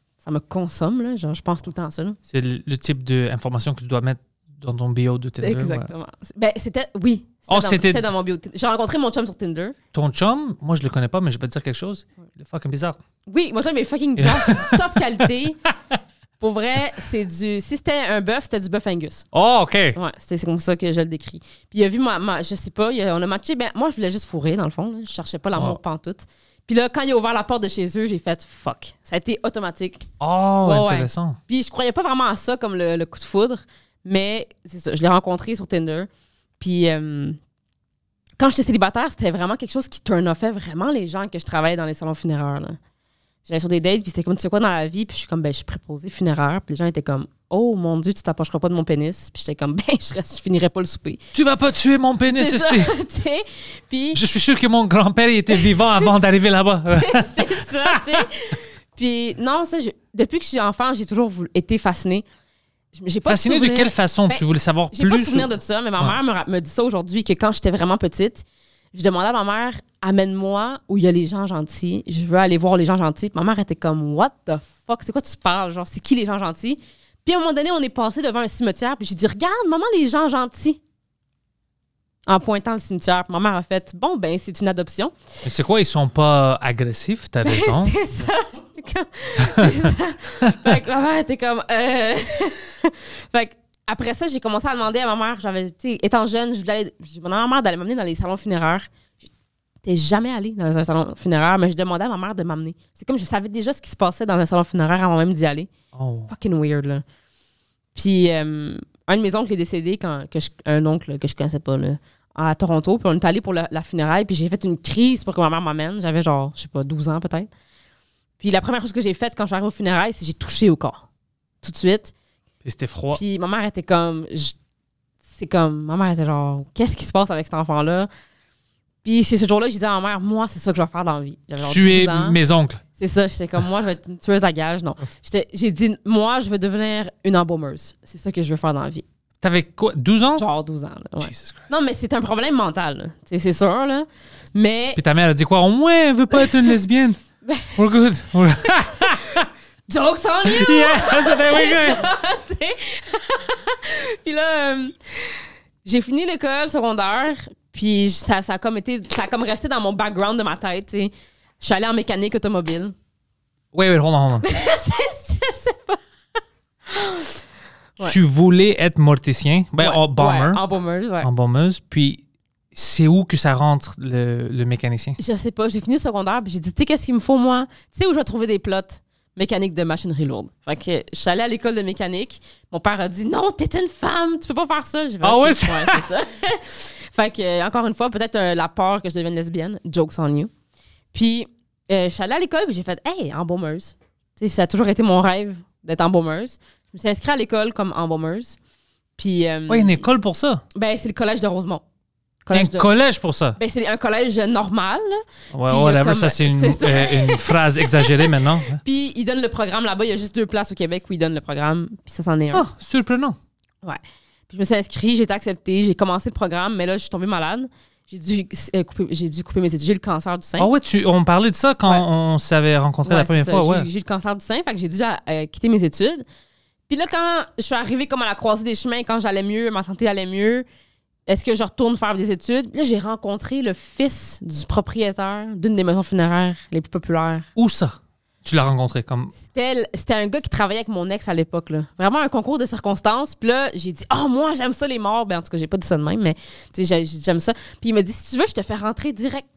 consomme, là. Genre, je pense tout le temps à ça. C'est le type d'information que tu dois mettre dans ton bio de Tinder. Exactement. Ouais. Ben, c'était... Oui. C'était dans mon bio. J'ai rencontré mon chum sur Tinder. Ton chum, moi, je le connais pas, mais je vais te dire quelque chose. Il est fucking bizarre. Oui, mon chum est fucking bizarre. C'est du top qualité. Pour vrai, c'est du... Si c'était un bœuf, c'était du bœuf Angus. Oh, OK. Ouais, c'est comme ça que je le décris. Puis il a vu je sais pas, on a matché. Ben, moi, je voulais juste fourrer, dans le fond. Là. Je cherchais pas l'amour pantoute. Puis là, quand il a ouvert la porte de chez eux, j'ai fait fuck. Ça a été automatique. Oh, intéressant. Ouais. Puis je croyais pas vraiment à ça comme le coup de foudre. Mais c'est ça, je l'ai rencontré sur Tinder. Puis quand j'étais célibataire, c'était vraiment quelque chose qui turn-offait vraiment les gens que je travaillais dans les salons funéraires. Là. J'allais sur des dates, puis c'était comme, tu sais quoi dans la vie? Puis je suis comme, ben, je suis préposée funéraire. Puis les gens étaient comme, oh mon Dieu, tu t'approcheras pas de mon pénis. Puis j'étais comme, ben, je finirai pas le souper. Tu vas pas tuer mon pénis, c'est ça, tu sais. Puis je suis sûr que mon grand-père était vivant avant d'arriver là-bas. c'est ça, tu sais. Puis non, ça, depuis que je suis enfant, j'ai toujours été fascinée. J'ai pas fascinée de quelle façon? Tu voulais savoir plus? J'ai pas de souvenir de ça, mais ma mère me dit ça aujourd'hui, que quand j'étais vraiment petite, je demandais à ma mère, amène-moi où il y a les gens gentils. Je veux aller voir les gens gentils. Puis ma mère était comme, what the fuck? C'est quoi tu parles? Genre, c'est qui les gens gentils? Puis à un moment donné, on est passé devant un cimetière. Puis j'ai dit, regarde, maman, les gens gentils. En pointant le cimetière. Puis ma mère a fait, bon, ben, c'est une adoption. Mais c'est quoi, ils sont pas agressifs? T'as raison. C'est ça. C'est ça. Fait que ma mère était comme, Fait que après ça, j'ai commencé à demander à ma mère, étant jeune, je demandais à ma mère d'aller m'amener dans les salons funéraires. J'étais jamais allée dans un salon funéraire, mais je demandais à ma mère de m'amener. C'est comme je savais déjà ce qui se passait dans un salon funéraire avant même d'y aller. Oh. Fucking weird, là. Puis un de mes oncles est décédé, un oncle que je connaissais pas, là, à Toronto. Puis on est allé pour la funéraille, puis j'ai fait une crise pour que ma mère m'amène. J'avais genre, je sais pas, 12 ans peut-être. Puis la première chose que j'ai faite quand je suis arrivée au funérailles, c'est que j'ai touché au corps. Tout de suite. Puis c'était froid. Puis ma mère était comme... Ma mère était genre, qu'est-ce qui se passe avec cet enfant-là? Puis c'est ce jour-là, je disais à ma mère, moi, c'est ça que je vais faire dans la vie. Tuer mes oncles. C'est ça, j'étais comme, moi, je vais être une tueuse à gages. Non. J'ai dit, moi, je veux devenir une embaumeuse. C'est ça que je veux faire dans la vie. T'avais quoi, 12 ans? Genre 12 ans. Là, ouais. Jesus Christ. Non, mais c'est un problème mental. C'est sûr, là. Mais... Puis ta mère a dit quoi? Au moins, elle veut pas être une lesbienne. We're good. Jokes on you! Yeah, we're good. Puis là, j'ai fini l'école secondaire, puis ça a comme resté dans mon background de ma tête, tu sais. Je suis allée en mécanique automobile. Wait, hold on. Je sais pas. Ouais. Tu voulais être morticien? Ben, bomber. Ouais, embaumeuse, ouais. Embaumeuse, puis c'est où que ça rentre, le mécanicien? Je sais pas. J'ai fini le secondaire, puis j'ai dit, tu sais, qu'est-ce qu'il me faut, moi? Tu sais où je vais trouver des plots? Mécanique de machinerie lourde. Fait que je suis allée à l'école de mécanique. Mon père a dit, non, t'es une femme, tu peux pas faire ça. J'ai fait, ouais, c'est ça. Fait que, encore une fois, peut-être la peur que je devienne lesbienne. Jokes on you. Puis, je suis allée à l'école, puis j'ai fait, hey, embaumeuse. Tu sais, ça a toujours été mon rêve d'être embaumeuse. Je me suis inscrite à l'école comme embaumeuse. Puis. Il y a une école pour ça? Ben, c'est le collège de Rosemont. Collège pour ça? Ben, c'est un collège normal. Ouais, whatever, ça, c'est une phrase exagérée maintenant. Puis, ils donnent le programme là-bas. Il y a juste 2 places au Québec où ils donnent le programme. Puis ça, c'en est un. Ah, surprenant. Ouais. Puis, je me suis inscrite, j'ai été acceptée, j'ai commencé le programme, mais là, je suis tombée malade. J'ai dû couper mes études. J'ai le cancer du sein. Ah ouais, on parlait de ça quand on s'avait rencontré la première fois. Ouais. J'ai le cancer du sein, fait que j'ai dû quitter mes études. Puis là, quand je suis arrivée comme à la croisée des chemins, quand j'allais mieux, ma santé allait mieux, est-ce que je retourne faire des études? Puis là, j'ai rencontré le fils du propriétaire d'une des maisons funéraires les plus populaires. Où ça? Tu l'as rencontré comme... C'était un gars qui travaillait avec mon ex à l'époque. Là. Vraiment un concours de circonstances. Puis là, j'ai dit, oh, moi, j'aime ça les morts. Ben, en tout cas, j'ai pas dit ça de même, mais j'aime ça. Puis il m'a dit, si tu veux, je te fais rentrer direct.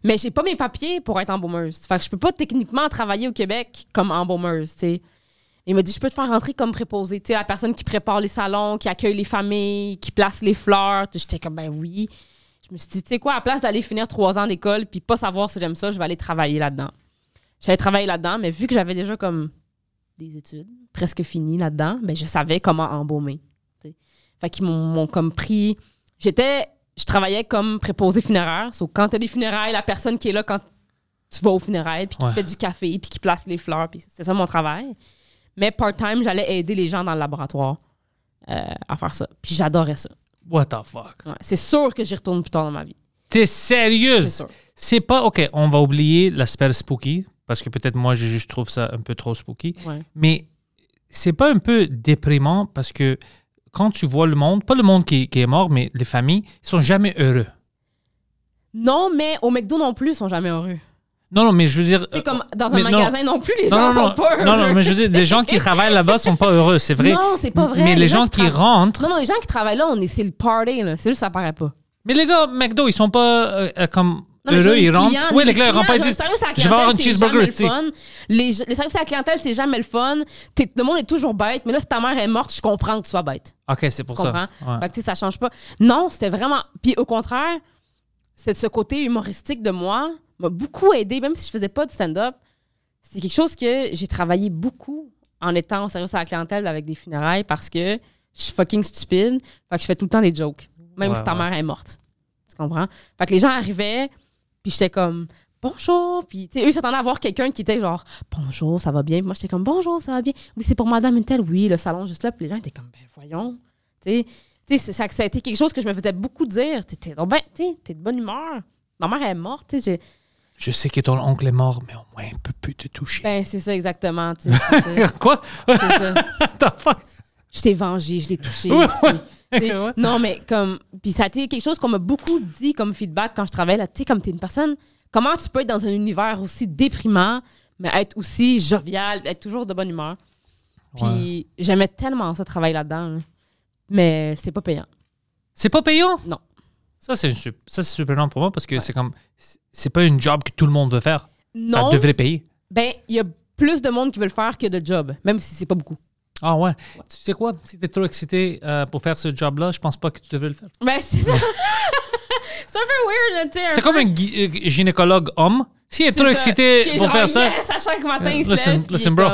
Mais j'ai pas mes papiers pour être embaumeuse. Fait que je peux pas techniquement travailler au Québec comme embaumeuse, tu sais. Il m'a dit, je peux te faire rentrer comme préposée. Tu sais, la personne qui prépare les salons, qui accueille les familles, qui place les fleurs. J'étais comme, ben oui. Je me suis dit, tu sais quoi, à la place d'aller finir 3 ans d'école puis pas savoir si j'aime ça, je vais aller travailler là-dedans. J'allais travailler là-dedans, mais vu que j'avais déjà comme des études presque finies là-dedans, ben je savais comment embaumer. T'sais. Fait qu'ils m'ont comme pris... Je travaillais comme préposée funéraire. Quand t'as des funérailles, la personne qui est là quand tu vas aux funérailles puis qui te fait du café puis qui place les fleurs. Puis c'est ça mon travail. Mais part-time, j'allais aider les gens dans le laboratoire à faire ça. Puis j'adorais ça. What the fuck? Ouais, c'est sûr que j'y retourne plus tard dans ma vie. T'es sérieuse? C'est pas... OK, on va oublier l'aspect spooky, parce que peut-être moi, je trouve ça un peu trop spooky. Ouais. Mais c'est pas un peu déprimant parce que quand tu vois le monde, pas le monde qui est mort, mais les familles, ils sont jamais heureux. Non, mais au McDo non plus, ils sont jamais heureux. Non, mais je veux dire... C'est comme dans un magasin non plus, les gens sont pas heureux. Non, mais je veux dire, les gens qui travaillent là-bas sont pas heureux, c'est vrai. Non, c'est pas vrai. Mais les gens qui rentrent... Non, les gens qui travaillent là, c'est le party, là. C'est juste ça paraît pas. Mais les gars, McDo, ils sont pas comme heureux, ils rentrent. Oui, les clients, ils rentrent pas, ils disent, je vais avoir une cheeseburger, tu sais. Les services à la clientèle, c'est jamais le fun. Le monde est toujours bête, mais là, si ta mère est morte, je comprends que tu sois bête. OK, c'est pour ça. Ouais. Fait que, tu sais, ça change pas. Non, c'était vraiment... Puis au contraire, c'est ce côté humoristique de moi m'a beaucoup aidé, même si je faisais pas de stand-up. C'est quelque chose que j'ai travaillé beaucoup en étant au service à la clientèle avec des funérailles parce que je suis fucking stupide. Fait que je fais tout le temps des jokes, même si ta mère est morte. Tu comprends? Fait que les gens arrivaient, puis j'étais comme bonjour, puis tu sais, eux s'attendaient à voir quelqu'un qui était genre bonjour, ça va bien. Puis moi, j'étais comme bonjour, ça va bien. Oui, c'est pour madame une telle. Oui, le salon juste là. Puis les gens étaient comme ben voyons. Tu sais, ça a été quelque chose que je me faisais beaucoup dire. T'es de bonne humeur. Ma mère est morte, tu sais. Je sais que ton oncle est mort, mais au moins, il peut plus te toucher. Ben, c'est ça, exactement. Quoi? C'est ça. Je t'ai vengé, je l'ai touché. Non, mais comme... Puis ça a été quelque chose qu'on m'a beaucoup dit comme feedback quand je travaillais là. Tu sais, comme t'es une personne... Comment tu peux être dans un univers aussi déprimant, mais être aussi jovial, être toujours de bonne humeur? Puis j'aimais tellement ça, travailler là-dedans. Là. Mais c'est pas payant. C'est pas payant? Non. Ça, c'est surprenant pour moi parce que c'est comme... C'est pas une job que tout le monde veut faire. Non. Ça devrait payer. Ben, il y a plus de monde qui veut le faire que de job, même si c'est pas beaucoup. Ah ouais. Tu sais quoi? Si t'es trop excité pour faire ce job-là, je pense pas que tu devrais le faire. Ben, c'est ça. C'est un peu weird, tu sais. C'est comme un gynécologue homme. S'il est trop excité pour faire ça... Yes, à chaque matin, il se lève. Listen, bro.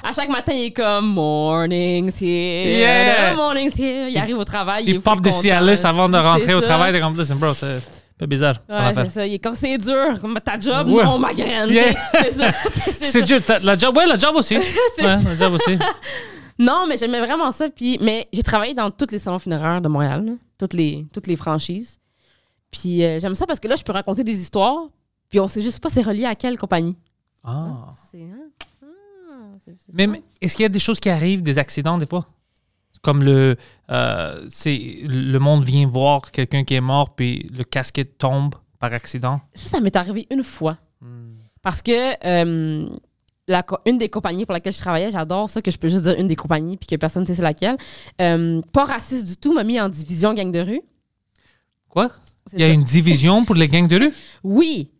À chaque matin, il est comme « Morning's here, yeah. morning's here ». Il arrive au travail, il pop des Cialis avant de rentrer au travail. T'es comme « Listen, bro, c'est un peu bizarre. » Ouais, c'est ça. Il est comme « C'est dur, comme ta job, non, ma graine. Yeah. » C'est ça. C'est dur. La job aussi. La job aussi. Non, mais j'aimais vraiment ça. Mais j'ai travaillé dans tous les salons funéraires de Montréal, là, toutes les franchises. Puis j'aime ça parce que là, je peux raconter des histoires. Puis on sait juste pas c'est relié à quelle compagnie. Ah. C'est mais est-ce qu'il y a des choses qui arrivent, des accidents des fois? Comme le monde vient voir quelqu'un qui est mort puis le casquette tombe par accident? Ça m'est arrivé une fois. Parce que une des compagnies pour laquelle je travaillais, j'adore ça que je peux juste dire une des compagnies puis que personne ne sait c'est laquelle, pas raciste du tout, m'a mis en division gang de rue. Quoi? Il y a une division pour les gangs de rue? Oui.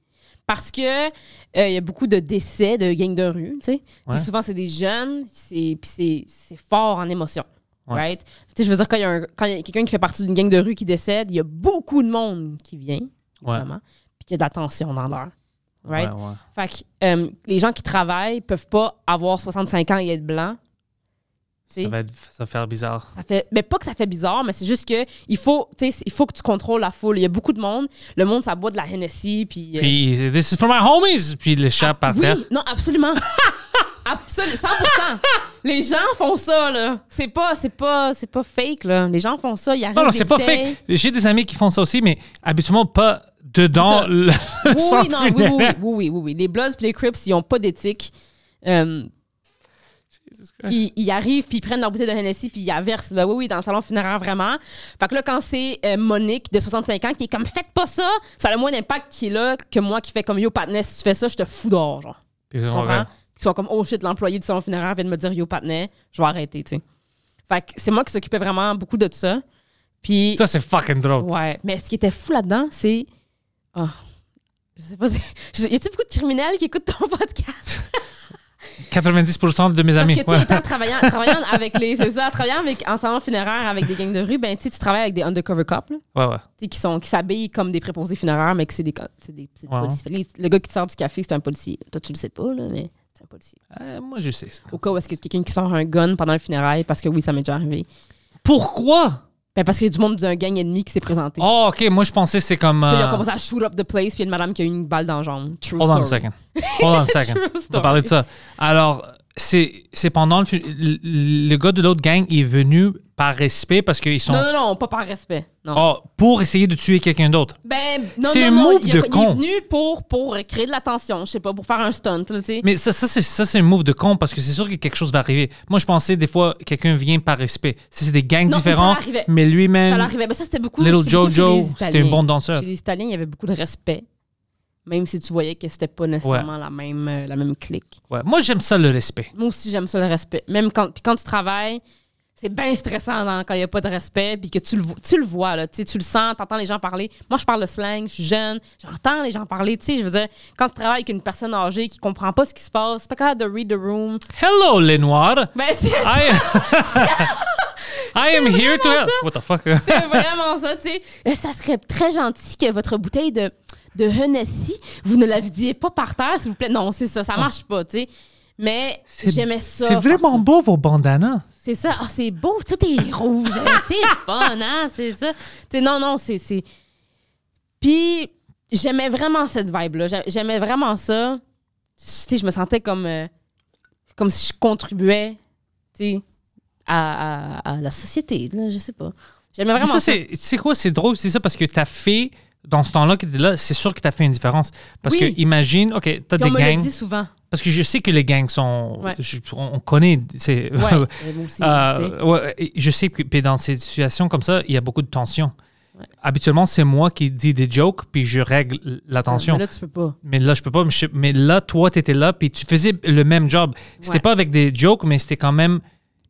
Parce que il y a beaucoup de décès de gangs de rue, tu sais. Puis souvent, c'est des jeunes, puis c'est fort en émotion, right? Tu sais, je veux dire, quand il y a quelqu'un qui fait partie d'une gang de rue qui décède, il y a beaucoup de monde qui vient, évidemment, puis qu'il y a de la tension dans l'air, right? Fait que les gens qui travaillent peuvent pas avoir 65 ans et être blancs. Ça va faire bizarre. Mais pas que ça fait bizarre, mais c'est juste que il faut que tu contrôles la foule. Il y a beaucoup de monde. Le monde, ça boit de la Hennessy. Puis this is for my homies. Puis il l'échappe par terre. Oui, non, absolument. 100%. Les gens font ça, là. C'est pas fake, là. Les gens font ça. Ils arrivent. Non, c'est pas fake. J'ai des amis qui font ça aussi, mais habituellement pas dedans le oui. Les Bloods et les Crips, ils ont pas d'éthique. Ils arrivent, puis ils prennent leur bouteille de Hennessy, puis ils la versent, là, dans le salon funéraire, vraiment. Fait que là, quand c'est Monique, de 65 ans, qui est comme « Faites pas ça », ça a le moins d'impact qui est là que moi qui fais comme « Yo, patinet, si tu fais ça, je te fous dehors, genre. » Tu comprends? Puis ils sont comme « Oh shit, l'employé du salon funéraire vient de me dire « Yo, patinet, je vais arrêter, tu sais. » Fait que c'est moi qui s'occupais vraiment beaucoup de ça. Puis... Ça, c'est fucking drôle. Ouais, mais ce qui était fou là-dedans, c'est... je sais pas, y a-t-il beaucoup de criminels qui écoutent ton podcast? 90% de mes amis. Parce que, tu sais, travaillant en salon funéraire avec des gangs de rue, ben, tu travailles avec des undercover cops. Là, qui s'habillent comme des préposés funéraires, mais que c'est des policiers. Le gars qui te sort du café, c'est un policier. Toi, tu le sais pas, là, mais c'est un policier. Moi, je sais. Au cas où est-ce que quelqu'un qui sort un gun pendant le funérail, parce que oui, ça m'est déjà arrivé. Pourquoi? Ben parce qu'il y a du monde d'un gang ennemi qui s'est présenté. Oh, OK. Moi, je pensais que c'est comme... Puis ils ont commencé à shoot up the place, puis il y a une madame qui a eu une balle dans la jambe. Hold on a second. On va parler de ça. Alors, c'est pendant le gars de l'autre gang est venu par respect parce qu'ils sont... Non, pas par respect. Non. Oh, pour essayer de tuer quelqu'un d'autre. Ben, non, c'est un move de con. Il est venu pour créer de l'attention, je sais pas, pour faire un stunt, tu sais. Mais ça c'est un move de con parce que c'est sûr que quelque chose va arriver. Moi, je pensais des fois, quelqu'un vient par respect. C'est des gangs différents, mais lui-même... Ça l'arrivait. Ben, ça, c'était beaucoup... Little Jojo, c'était un bon danseur. Chez les Italiens, il y avait beaucoup de respect. Même si tu voyais que c'était pas nécessairement la même clique. Ouais. Moi, j'aime ça, le respect. Moi aussi, j'aime ça, le respect. Même quand tu travailles, c'est bien stressant quand il n'y a pas de respect, puis que tu le vois, là, tu le sens, tu entends les gens parler. Moi, je parle le slang, je suis jeune, j'entends les gens parler. Tu sais, je veux dire, quand tu travailles avec une personne âgée qui comprend pas ce qui se passe, c'est pas capable de read the room. Hello, les Noirs! Ben, c'est ça! I am here to help! What the fuck? C'est vraiment ça, tu sais. Ça serait très gentil que votre bouteille de Hennessy, vous ne la vidiez pas par terre, s'il vous plaît. Non, c'est ça, ça marche pas, tu sais. Mais j'aimais ça. C'est vraiment beau, vos bandanas. C'est ça. Ah, c'est beau, tout est rouge. C'est fun, hein, c'est ça. Tu sais, non, c'est... Puis, j'aimais vraiment cette vibe-là. J'aimais vraiment ça. Tu sais, je me sentais comme si je contribuais, tu sais, à la société, là, je sais pas. J'aimais vraiment ça. Tu sais quoi, c'est drôle, c'est ça, parce que t'as fait... Dans ce temps-là que tu étais là, c'est sûr que tu as fait une différence. Parce que imagine, OK, tu as des gangs. On me le dit souvent. Parce que je sais que les gangs sont... on connaît... moi aussi. Je sais que dans ces situations comme ça, il y a beaucoup de tension. Ouais. Habituellement, c'est moi qui dis des jokes, puis je règle la tension. Mais là, tu peux pas. Mais là, je peux pas. Mais là, toi, tu étais là, puis tu faisais le même job. C'était pas avec des jokes, mais c'était quand même...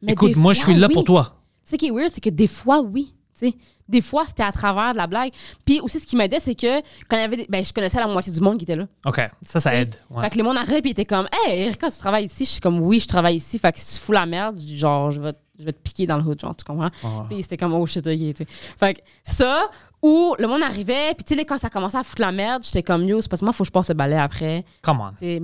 Mais écoute, moi, je suis là pour toi. Ce qui est weird, c'est que des fois, oui. T'sais. Des fois, c'était à travers de la blague. Puis aussi, ce qui m'aidait, c'est que quand il y avait je connaissais la moitié du monde qui était là. OK, ça aide. Ouais. Fait que le monde arrive et était comme « Hey, Erika, tu travailles ici? » Je suis comme « Oui, je travaille ici. » Fait que si tu fous la merde, genre, je vais te piquer dans le hood, genre, tu comprends? Puis c'était comme « Oh shit, ok. » Fait que ça, où le monde arrivait, puis tu sais, quand ça commençait à foutre la merde, j'étais comme « Yo, c'est parce que moi, faut que je passe le balai après. » Come on. Fais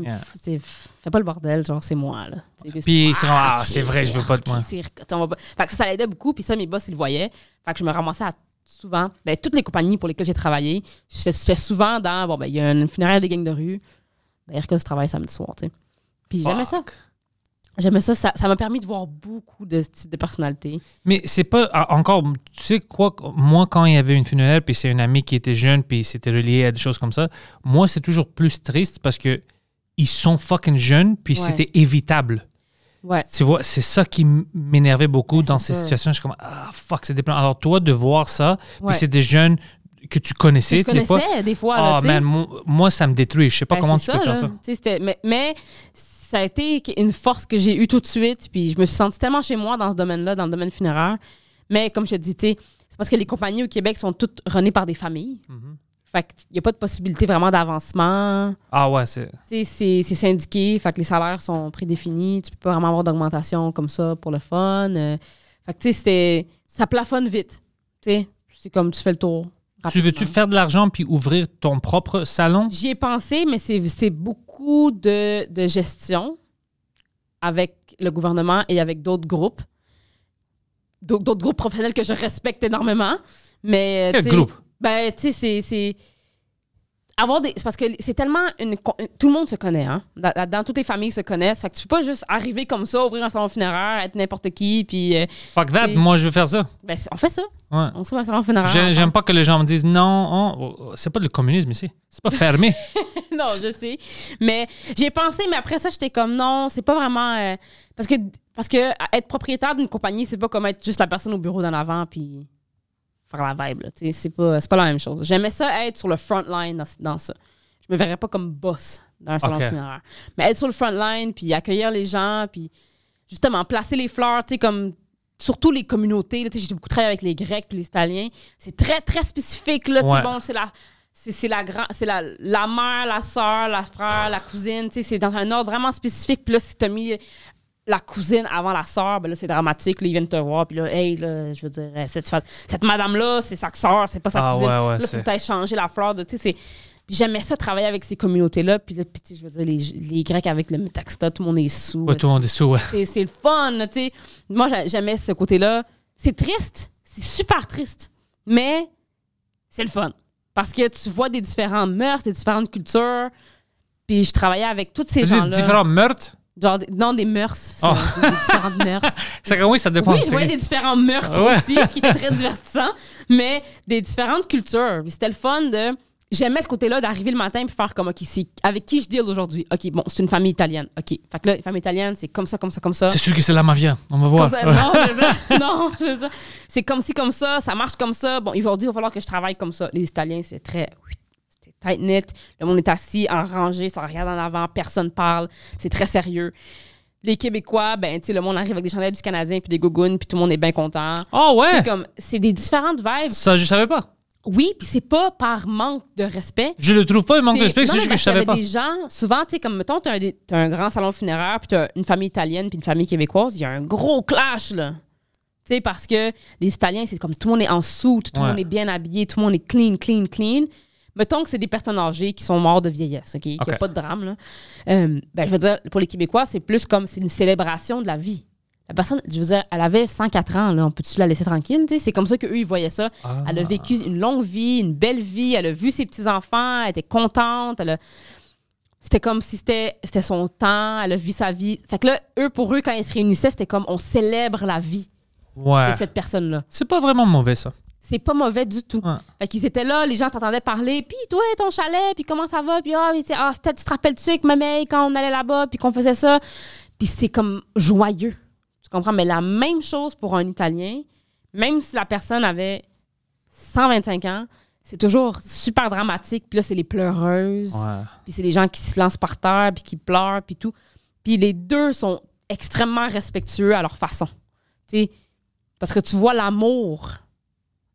pas le bordel, genre, c'est moi, là. Puis c'est vrai, je veux pas de moi. Fait que ça l'aidait beaucoup, puis ça, mes boss, ils le voyaient. Fait que je me ramassais souvent, toutes les compagnies pour lesquelles j'ai travaillé, j'étais souvent dans, il y a une funéraire des gangs de rue, Erika, je travaille samedi soir, tu sais. Puis j'aimais ça. J'aimais ça. Ça m'a permis de voir beaucoup de types de personnalités. Mais c'est pas... Encore, tu sais quoi, moi, quand il y avait une funéraire, puis c'est une amie qui était jeune, puis c'était relié à des choses comme ça, moi, c'est toujours plus triste parce que ils sont fucking jeunes, puis c'était évitable. Ouais. Tu vois, c'est ça qui m'énervait beaucoup dans ces situations. Je suis comme, fuck, c'est déplaisant. Alors, toi, de voir ça, puis c'est des jeunes que tu connaissais. Que je connaissais des fois. Là, man, moi, ça me détruit. Je sais pas comment tu peux faire ça. Mais ça a été une force que j'ai eue tout de suite. Puis je me suis sentie tellement chez moi dans ce domaine-là, dans le domaine funéraire. Mais comme je te dis, c'est parce que les compagnies au Québec sont toutes runnées par des familles. Fait qu'il n'y a pas de possibilité vraiment d'avancement. Ah ouais, c'est... C'est syndiqué, fait que les salaires sont prédéfinis. Tu peux pas vraiment avoir d'augmentation comme ça pour le fun. Fait que tu sais, ça plafonne vite. C'est comme tu fais le tour. Rapidement. Tu veux-tu faire de l'argent puis ouvrir ton propre salon? J'y ai pensé, mais c'est beaucoup de gestion avec le gouvernement et avec d'autres groupes. D'autres groupes professionnels que je respecte énormément. Mais, quel groupe? Ben, tu sais, c'est avoir des... C'est parce que c'est tellement tout le monde se connaît, hein? Dans toutes les familles se connaissent. Fait que tu peux pas juste arriver comme ça, ouvrir un salon funéraire, être n'importe qui, puis... Fuck that, moi, je veux faire ça. Ben, on fait ça. Ouais. On s'ouvre un salon funéraire. J'aime pas que les gens me disent, non, c'est pas le communisme ici. C'est pas fermé. Non, je sais. Mais j'ai pensé, mais après ça, j'étais comme, non, c'est pas vraiment... Parce que être propriétaire d'une compagnie, c'est pas comme être juste la personne au bureau d'en avant, puis... faire la vibe, là. C'est pas la même chose. J'aimais ça être sur le front line dans ça. Je me verrais pas comme boss dans un salon funéraire. Mais être sur le front line, puis accueillir les gens, puis justement placer les fleurs, tu sais, comme surtout les communautés. J'ai beaucoup travaillé avec les Grecs puis les Italiens. C'est très, très spécifique, là. Ouais. Bon, c'est la mère, la soeur, la frère, la cousine. C'est dans un ordre vraiment spécifique. Puis là, si t'as mis la cousine avant la sœur, ben là, c'est dramatique. Là, ils viennent te voir, puis là, hey, là, je veux dire, cette madame-là, c'est sa sœur, c'est pas sa cousine. Ouais, là, faut peut-être changer la fleur. J'aimais ça, travailler avec ces communautés-là. Puis là, je veux dire, les Grecs avec le métaxta, tout le monde est sous. Ouais, tout le monde est sous, ouais. C'est le fun, tu sais. Moi, j'aimais ce côté-là. C'est triste. C'est super triste. Mais c'est le fun. Parce que tu vois des différents mœurs, des différentes cultures. Puis je travaillais avec toutes ces gens-là. Différents meurtres? Genre, non, des mœurs. Des différentes mœurs. Oui, ça dépend. Oui, je voyais des différents meurtres aussi, ce qui était très divertissant, mais des différentes cultures. C'était le fun de... J'aimais ce côté-là d'arriver le matin et faire comme, OK, c'est avec qui je deal aujourd'hui? OK, bon, c'est une famille italienne. OK, fait que là, une famille italienne, c'est comme ça, comme ça, comme ça. C'est sûr que c'est la mafia. On va voir. Ça, non, c'est ça. Non, c'est ça. C'est comme ci, comme ça, ça marche comme ça. Bon, ils vont dire, il va falloir que je travaille comme ça. Les Italiens, c'est très... C'était tight-knit. Le monde est assis en rangée, ça regarde en avant, personne parle. C'est très sérieux. Les Québécois, ben, tu sais, le monde arrive avec des chandelles du Canadien puis des gougounes, puis tout le monde est bien content. Oh, ouais! C'est des différentes vibes. Ça, je savais pas. Oui, puis c'est pas par manque de respect. Je le trouve pas un manque de respect, c'est juste que je savais pas. Il y avait des gens, souvent, tu sais, comme, mettons, t'as un grand salon funéraire, puis t'as une famille italienne, puis une famille québécoise, il y a un gros clash, là. Tu sais, parce que les Italiens, c'est comme tout le monde est en soute, tout le monde est bien habillé, tout le monde est clean, clean, clean. Mettons que c'est des personnes âgées qui sont mortes de vieillesse, OK? Qu'il n'y a pas de drame, là. Ben, je veux dire, pour les Québécois, c'est plus comme c'est une célébration de la vie. La personne, je veux dire, elle avait 104 ans, là. On peut-tu la laisser tranquille, tu sais? C'est comme ça qu'eux, ils voyaient ça. Ah. Elle a vécu une longue vie, une belle vie. Elle a vu ses petits-enfants. Elle était contente. C'était comme si c'était son temps. Elle a vu sa vie. Fait que là, pour eux, quand ils se réunissaient, c'était comme on célèbre la vie de cette personne-là. C'est pas vraiment mauvais, ça. C'est pas mauvais du tout. Ouais. Fait qu'ils étaient là, les gens t'entendaient parler. Puis toi, ton chalet, puis comment ça va? Puis tu te rappelles-tu avec Mamie quand on allait là-bas, puis qu'on faisait ça? Puis c'est comme joyeux. Tu comprends? Mais la même chose pour un Italien, même si la personne avait 125 ans, c'est toujours super dramatique. Puis là, c'est les pleureuses. Ouais. Puis c'est les gens qui se lancent par terre, puis qui pleurent, puis tout. Puis les deux sont extrêmement respectueux à leur façon. T'sais, parce que tu vois l'amour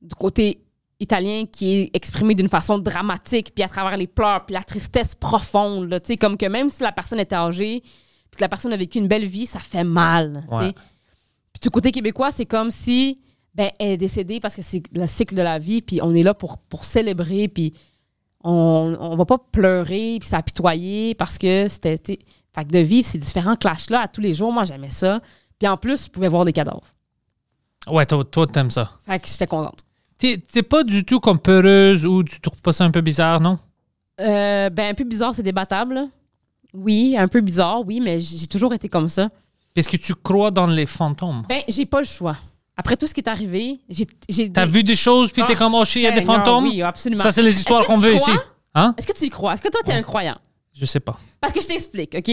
du côté italien qui est exprimé d'une façon dramatique, puis à travers les pleurs, puis la tristesse profonde. Là, comme que même si la personne était âgée, puis que la personne a vécu une belle vie, ça fait mal. Ouais. Puis du côté québécois, c'est comme si elle est décédée parce que c'est le cycle de la vie, puis on est là pour célébrer, puis on va pas pleurer, puis s'apitoyer parce que c'était... Fait que de vivre ces différents clashs-là à tous les jours, moi, j'aimais ça. Puis en plus, je pouvais voir des cadavres. Ouais, toi, t'aimes ça. Fait que j'étais contente. T'es pas du tout comme peureuse ou tu trouves pas ça un peu bizarre, non? Un peu bizarre, c'est débattable. Oui, un peu bizarre, oui, mais j'ai toujours été comme ça. Est-ce que tu crois dans les fantômes? J'ai pas le choix. Après tout ce qui est arrivé, T'as vu des choses puis t'es comme, oh, il y a des fantômes? Oui, absolument. Ça, c'est les histoires qu'on veut ici. Hein? Est-ce que tu y crois? Est-ce que toi, t'es un croyant? Je sais pas. Parce que je t'explique, OK?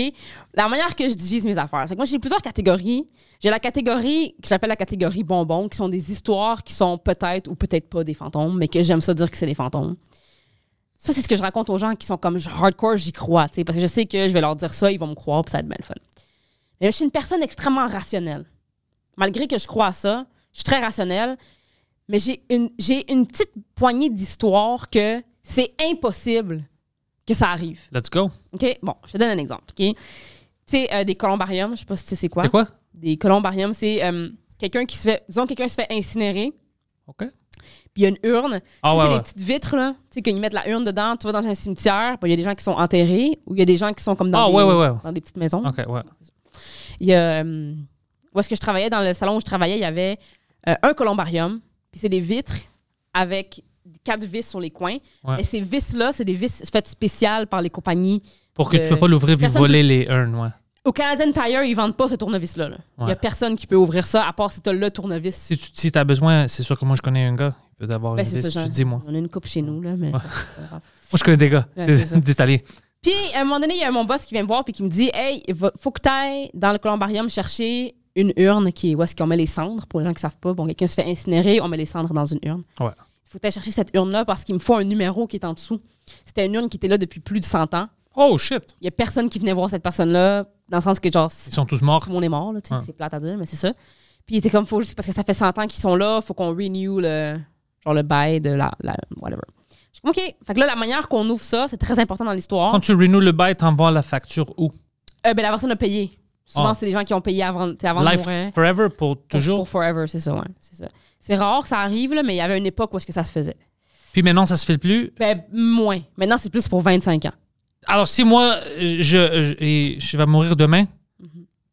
La manière que je divise mes affaires. Fait que moi, j'ai plusieurs catégories. J'ai la catégorie que j'appelle la catégorie bonbons, qui sont des histoires qui sont peut-être ou peut-être pas des fantômes, mais que j'aime ça dire que c'est des fantômes. Ça, c'est ce que je raconte aux gens qui sont comme hardcore, j'y crois, tu sais, parce que je sais que je vais leur dire ça, ils vont me croire, puis ça va être bien le fun. Mais je suis une personne extrêmement rationnelle. Malgré que je crois à ça, je suis très rationnelle, mais j'ai une petite poignée d'histoires que c'est impossible que ça arrive. Let's go. OK? Bon, je te donne un exemple. OK? Tu sais, des columbariums, je sais pas si tu sais c'est quoi. C'est quoi? Des columbariums, c'est quelqu'un qui se fait... Disons, quelqu'un se fait incinérer. OK. Puis il y a une urne. C'est les petites vitres, là. Tu sais, qu'ils mettent la urne dedans. Tu vas dans un cimetière, il y a des gens qui sont enterrés ou il y a des gens qui sont comme dans, dans des petites maisons. OK, ouais. Il y a... où est-ce que je travaillais? Dans le salon où je travaillais, il y avait un columbarium. Puis c'est des vitres avec 4 vis sur les coins. Ouais. Et ces vis-là, c'est des vis faites spéciales par les compagnies. Pour que tu peux pas l'ouvrir et voler les urnes, ouais. Au Canadian Tire, ils vendent pas ce tournevis-là. Là. Il y a personne qui peut ouvrir ça, à part si tu as le tournevis. Si tu as besoin, c'est sûr que moi, je connais un gars. Il peut avoir une vis, je dis moi. On a une couple chez nous, là, mais... Ouais. Moi, je connais des gars, des Italiens. Puis, à un moment donné, il y a mon boss qui vient me voir et qui me dit « Hey, faut que tu ailles dans le columbarium chercher une urne qui est où est-ce qu'on met les cendres. » Pour les gens qui savent pas, bon, quelqu'un se fait incinérer, on met les cendres dans une urne. Ouais. Il faut que tu ailles chercher cette urne-là parce qu'il me faut un numéro qui est en dessous. C'était une urne qui était là depuis plus de 100 ans. Oh, shit! Il y a personne qui venait voir cette personne-là, dans le sens que, genre... Ils sont tous morts. Tout le monde est mort, là, c'est plate à dire, mais c'est ça. Puis il était comme, faut juste, parce que ça fait 100 ans qu'ils sont là, faut qu'on renew le bail de la whatever. Je suis comme, OK. Fait que là, la manière qu'on ouvre ça, c'est très important dans l'histoire. Quand tu renew le bail, t'envoies la facture où? La personne a payé. Souvent, c'est les gens qui ont payé avant de mourir. Forever, pour toujours? Pour forever, c'est ça, ouais. C'est ça. C'est rare que ça arrive, là, mais il y avait une époque où est-ce que ça se faisait. Puis maintenant, ça se fait plus? Moins. Maintenant, c'est plus pour 25 ans. Alors, si moi, je vais mourir demain,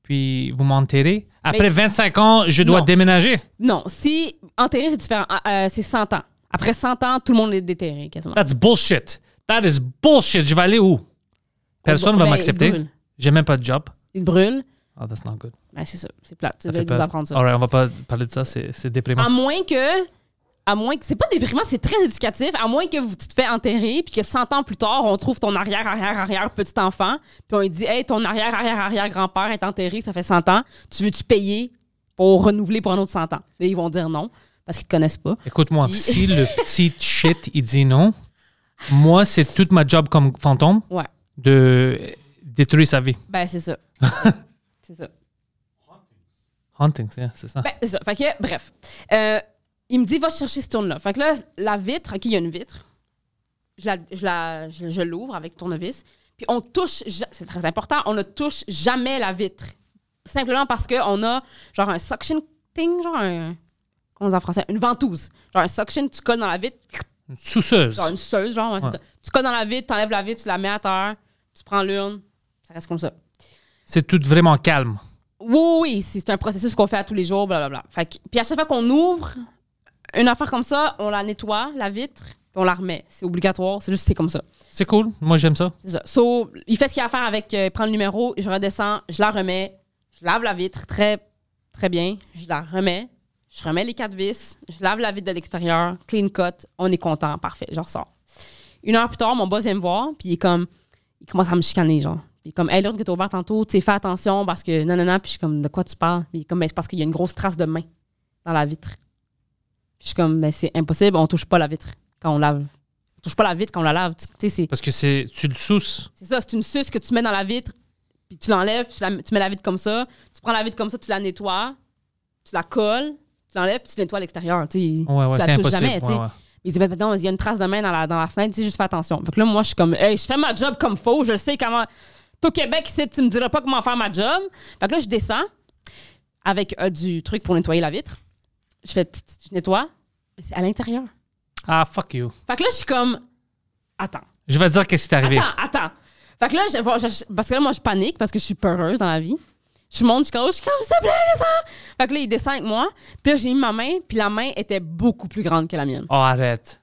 puis vous m'enterrez, après 25 ans, je dois déménager? Non. Si enterrer, c'est différent. C'est 100 ans. Après 100 ans, tout le monde est déterré, quasiment. That's bullshit. That is bullshit. Je vais aller où? Personne ne va m'accepter. J'ai même pas de job. il brûle. Oh, that's not good. Ben, c'est ça. C'est plate. Ça C'est fait de peur. vous apprendre ça. Alright, on va pas parler de ça. C'est déprimant. À moins que c'est pas déprimant, c'est très éducatif. À moins que tu te fais enterrer puis que 100 ans plus tard, on trouve ton arrière petit enfant puis on lui dit « Hey, ton arrière grand-père est enterré, ça fait 100 ans. Tu veux-tu payer pour renouveler pour un autre 100 ans? » Et ils vont dire non parce qu'ils te connaissent pas. Écoute-moi, si le petit shit, il dit non, moi, c'est toute ma job comme fantôme de détruire sa vie. Ben, c'est ça. C'est ça. Hunting, c'est ça. Ben, c'est ça. Fait que, bref. Il me dit, va chercher ce tourne-là. Fait que là, la vitre, OK, il y a une vitre. Je l'ouvre avec le tournevis. Puis on touche, c'est très important, on ne touche jamais la vitre. Simplement parce qu'on a genre un suction thing, genre un... Comment on dit en français? Une ventouse. Genre un suction, tu colles dans la vitre. Une suceuse. Genre une suceuse, genre. Ouais. C'est ça. Tu colles dans la vitre, t'enlèves la vitre, tu la mets à terre, tu prends l'urne, ça reste comme ça. C'est tout vraiment calme. Oui, c'est un processus qu'on fait à tous les jours, blablabla. Fait que, puis à chaque fois qu'on ouvre une affaire comme ça, on la nettoie, la vitre, puis on la remet. C'est obligatoire, c'est juste c'est comme ça. C'est cool, moi j'aime ça. C'est ça. So, il fait ce qu'il a à faire avec, prend le numéro, je redescends, je la remets, je lave la vitre très, très bien, je la remets, je remets les 4 vis, je lave la vitre de l'extérieur, clean cut, on est content, parfait, je ressors. 1 heure plus tard, mon boss vient me voir, puis il commence à me chicaner, genre. Puis comme, hey, l'autre que t'as ouvert tantôt, tu sais, fais attention parce que non, puis je suis comme, de quoi tu parles? Puis comme, ben, c'est parce qu'il y a une grosse trace de main dans la vitre. Puis je suis comme, ben, c'est impossible, on touche pas la vitre quand on lave. On touche pas la vitre quand on la lave. Tu sais, c'est. Parce que tu le sousses. C'est ça, c'est une suce que tu mets dans la vitre, puis tu l'enlèves, tu mets la vitre comme ça, tu prends la vitre comme ça, tu la nettoies, tu la colles, tu l'enlèves, puis tu nettoies l'extérieur. Tu Ouais, tu c'est la touches impossible. jamais, tu sais. Ouais. Il dit, ben, non, il y a une trace de main dans la fenêtre, tu sais, juste fais attention. Fait que là, moi, je suis comme, hey, je fais ma job comme faut, je sais comment. T'es au Québec, ici, tu me diras pas comment faire ma job. Fait que là, je descends avec du truc pour nettoyer la vitre. Je nettoie, mais c'est à l'intérieur. Ah, fuck you. Fait que là, je suis comme, attends. Je vais te dire qu'est-ce qui t'est arrivé. Attends. Fait que là, parce que là, moi, je panique parce que je suis peureuse dans la vie. Je monte, je suis comme, s'il te plaît, descends. Fait que là, il descend avec moi. Puis là, j'ai mis ma main, puis la main était beaucoup plus grande que la mienne. Oh, arrête.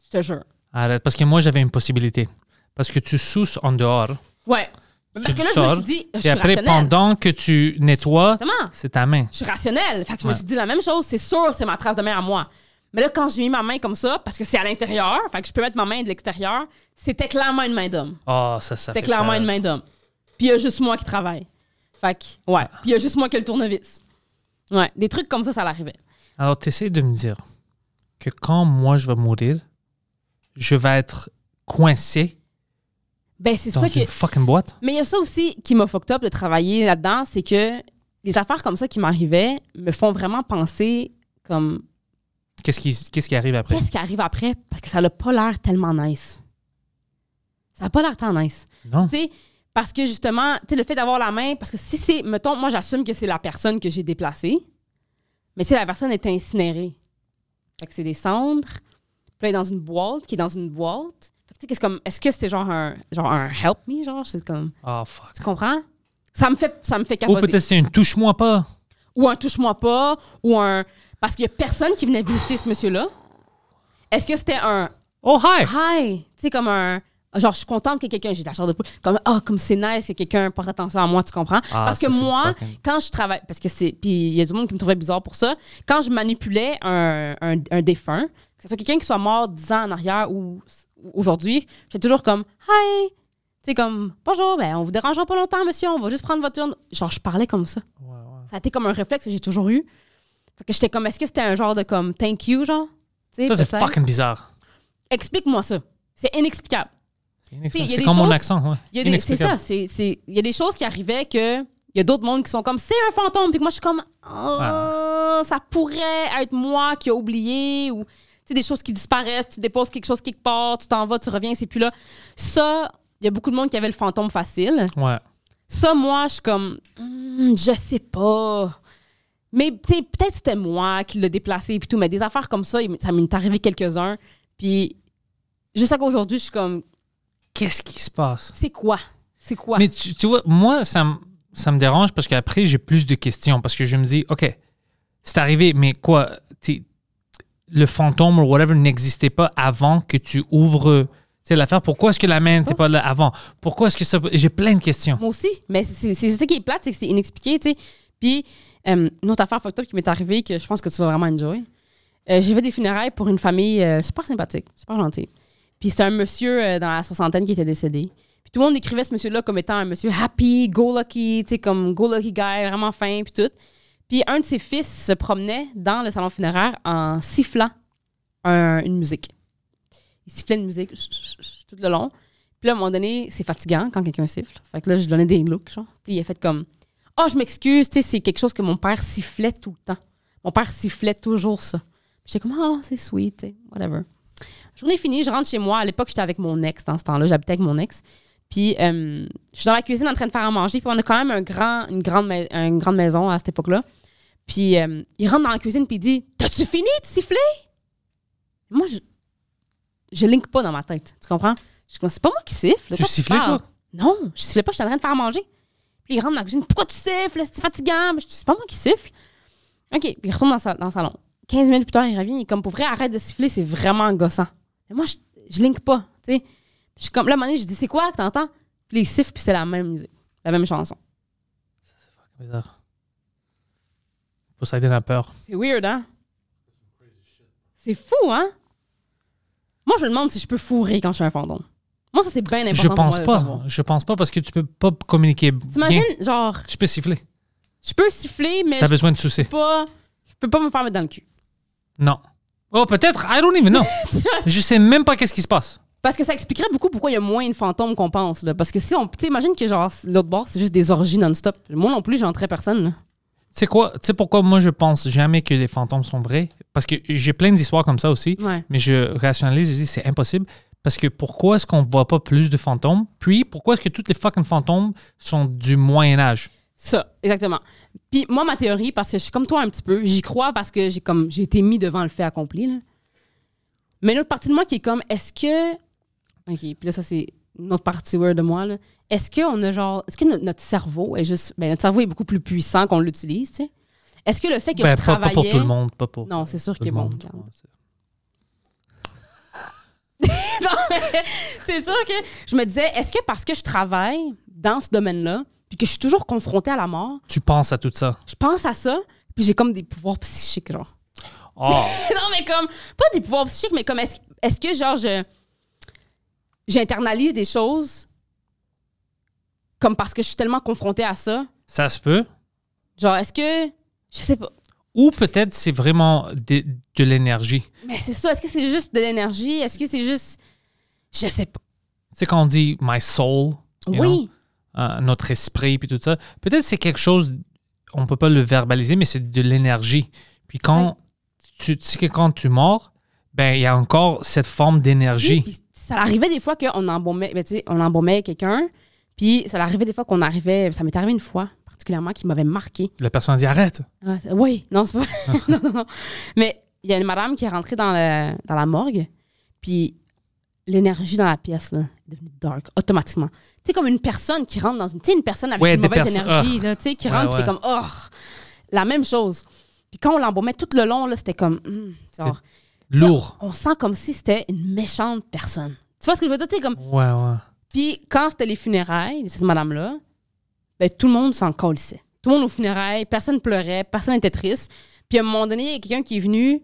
Je te jure. Arrête, parce que moi, j'avais une possibilité. Parce que tu sousses en dehors. Ouais. Parce que là, je me suis dit, je suis et après, rationnelle. pendant que tu nettoies, Exactement. c'est ta main. Je suis rationnelle. Fait que je me suis dit la même chose. C'est sûr, c'est ma trace de main à moi. Mais là, quand j'ai mis ma main comme ça, parce que c'est à l'intérieur, fait que je peux mettre ma main de l'extérieur, c'était clairement une main d'homme. Oh, ça C'était clairement une main d'homme. Puis il y a juste moi qui travaille. Fait que, ouais. Puis il y a juste moi qui ai le tournevis. Ouais. Des trucs comme ça l'arrivait. Alors, tu essaies de me dire que quand moi, je vais mourir, je vais être coincé ben, c'est dans ça une fucking boîte. Mais il y a ça aussi qui m'a fucked up de travailler là-dedans, c'est que les affaires comme ça qui m'arrivaient me font vraiment penser comme... Qu'est-ce qui arrive après? Qu'est-ce qui arrive après? Parce que ça n'a pas l'air tellement nice. Ça n'a pas l'air tant nice. Non. Tu sais, parce que justement, tu sais, le fait d'avoir la main, parce que si c'est, mettons, moi j'assume que c'est la personne que j'ai déplacée, mais si la personne est incinérée, fait que c'est des cendres, puis là, elle est dans une boîte, qui est dans une boîte. Fait que, tu sais, est-ce que c'était genre un help me, genre, c'est comme... Oh, fuck. Tu comprends? Ça me fait capoter. Ou peut-être c'est une touche-moi pas. Ou un touche-moi pas, ou un... Parce qu'il y a personne qui venait visiter ce monsieur-là. Est-ce que c'était un... Oh, hi! Hi! Tu sais, comme un... Genre, je suis contente que quelqu'un... J'ai de la chair de poule. Comme c'est nice que quelqu'un porte attention à moi, tu comprends? Parce que moi, quand je travaille... Parce que c'est... Puis il y a du monde qui me trouvait bizarre pour ça. Quand je manipulais un défunt, que ce soit quelqu'un qui soit mort 10 ans en arrière ou aujourd'hui, j'étais toujours comme « Hi! » Tu sais, comme « Bonjour, ben on vous dérangera pas longtemps, monsieur, on va juste prendre votre tourne. » Genre, je parlais comme ça. Ouais. Ça a été comme un réflexe que j'ai toujours eu. Fait que j'étais comme, est-ce que c'était un genre de comme thank you, genre? T'sais, Ça, c'est peut-être? fucking bizarre. Explique-moi ça. C'est inexplicable. C'est comme mon accent, ouais. C'est ça. Il y a des choses qui arrivaient que il y a d'autres mondes qui sont comme, c'est un fantôme. Puis que moi, je suis comme, ça pourrait être moi qui a oublié. Ou des choses qui disparaissent. Tu déposes quelque chose quelque part, tu t'en vas, tu reviens, c'est plus là. Ça, il y a beaucoup de monde qui avait le fantôme facile. Ouais. Ça, moi, je suis comme, je sais pas. Mais peut-être c'était moi qui l'ai déplacé et tout, mais des affaires comme ça, ça m'est arrivé quelques-uns. Puis, juste qu'aujourd'hui, je suis comme... Qu'est-ce qui se passe? C'est quoi? Mais tu vois, moi, ça me dérange parce qu'après, j'ai plus de questions. Parce que je me dis, OK, c'est arrivé, mais quoi? Le fantôme ou whatever n'existait pas avant que tu ouvres C'est l'affaire. Pourquoi est-ce que la main n'était pas là avant? Pourquoi est-ce que ça... J'ai plein de questions. Moi aussi. Mais c'est ça qui est plate, c'est que c'est inexpliqué, tu sais. Puis, une autre affaire fucked up qui m'est arrivée que je pense que tu vas vraiment enjoy. J'ai fait des funérailles pour une famille super sympathique, super gentille. Puis c'était un monsieur dans la soixantaine qui était décédé. Puis tout le monde décrivait ce monsieur-là comme étant un monsieur happy, go-lucky, tu sais, comme go-lucky guy, vraiment fin, puis tout. Puis un de ses fils se promenait dans le salon funéraire en sifflant une musique. Il sifflait une musique tout le long. Puis là, à un moment donné, c'est fatigant quand quelqu'un siffle. Fait que là, je donnais des looks, genre. Puis il a fait comme « Ah, je m'excuse, tu sais, c'est quelque chose que mon père sifflait tout le temps. Mon père sifflait toujours ça. » Puis j'étais comme « Ah, c'est sweet, tu sais, whatever. » Journée finie, je rentre chez moi. À l'époque, j'étais avec mon ex dans ce temps-là. J'habitais avec mon ex. Puis je suis dans la cuisine en train de faire à manger. Puis on a quand même une grande maison à cette époque-là. Puis il rentre dans la cuisine puis il dit « T'as-tu fini de siffler? » Moi, je link pas dans ma tête. Tu comprends? Je dis, c'est pas moi qui siffle. Tu sifflais, toi? Non, je sifflais pas. J'étais en train de faire à manger. Puis il rentre dans la cuisine. Pourquoi tu siffles? C'est fatigant. Je dis, c'est pas moi qui siffle. OK. Puis il retourne dans le salon. 15 minutes plus tard, il revient. Il est comme, pour vrai, arrête de siffler. C'est vraiment gossant. Mais moi, je link pas. Tu sais. Je suis comme, là, à un moment donné, je dis, c'est quoi que t'entends? Puis il siffle, puis c'est la même musique. La même chanson. Ça, c'est fucking bizarre. Poseidon a peur. C'est weird, hein? C'est fou, hein? Moi, je me demande si je peux fourrer quand je suis un fantôme. Moi, ça, c'est bien important. Je pense pas parce que tu peux pas communiquer. T'imagines, genre. Tu peux siffler. Je peux siffler, mais. T'as besoin de sucer. Je peux pas me faire mettre dans le cul. Non. Oh, peut-être. I don't even know. Je sais même pas qu'est-ce qui se passe. Parce que ça expliquerait beaucoup pourquoi il y a moins de fantômes qu'on pense. Là. Parce que si on. Tu sais, imagine que genre, l'autre bord, c'est juste des orgies non-stop. Moi non plus, j'entrais personne. Là. Tu sais quoi? Tu sais pourquoi moi je pense jamais que les fantômes sont vrais? Parce que j'ai plein d'histoires comme ça aussi, mais je rationalise, je dis c'est impossible. Parce que pourquoi est-ce qu'on voit pas plus de fantômes? Puis pourquoi est-ce que tous les fucking fantômes sont du Moyen-Âge? Ça, exactement. Puis moi, ma théorie, parce que je suis comme toi un petit peu, j'y crois parce que j'ai été mis devant le fait accompli. Là. Mais une autre partie de moi qui est comme, est-ce que... OK, puis là, ça, c'est une autre partie de moi. Là. Est-ce que notre cerveau est juste... Ben, notre cerveau est beaucoup plus puissant qu'on l'utilise, tu sais? Est-ce que le fait que je travaillais... Pas pour tout le monde, pas pour... Non, c'est sûr qu'il est bon. Non, mais c'est sûr que je me disais, est-ce que parce que je travaille dans ce domaine-là, puis que je suis toujours confrontée à la mort... Tu penses à tout ça? Je pense à ça, puis j'ai comme des pouvoirs psychiques, genre. Oh. Non, mais comme... Pas des pouvoirs psychiques, mais comme est-ce que, genre, j'internalise des choses comme parce que je suis tellement confrontée à ça? Ça se peut. Genre, est-ce que... Je sais pas. Ou peut-être c'est vraiment de l'énergie. Mais c'est ça. Est-ce que c'est juste de l'énergie? Est-ce que c'est juste... Je sais pas. Tu sais, quand on dit « my soul », notre esprit, puis tout ça, peut-être c'est quelque chose, on peut pas le verbaliser, mais c'est de l'énergie. Puis quand, tu sais que quand tu mords, ben il y a encore cette forme d'énergie. Oui, puis ça arrivait des fois qu'on embaumait, on embaumait quelqu'un, puis ça arrivait des fois qu'on arrivait... Ça m'est arrivé une fois, particulièrement, qui m'avait marqué. La personne dit « arrête ». Oui, non, c'est pas... non. Mais il y a une madame qui est rentrée dans la morgue, puis l'énergie dans la pièce, là, est devenue dark, automatiquement. Tu sais, comme une personne qui rentre dans une... Tu sais, une personne avec une mauvaise énergie, là, tu sais, qui rentre, puis t'es comme, oh! La même chose. Puis quand on l'embaumait tout le long, là, c'était comme... genre, lourd. On sent comme si c'était une méchante personne. Tu vois ce que je veux dire? Tu sais, comme... Ouais. Puis quand c'était les funérailles de cette madame-là, ben, tout le monde s'en colissait. Tout le monde aux funérailles, personne pleurait, personne n'était triste. Puis à un moment donné, il y a quelqu'un qui est venu,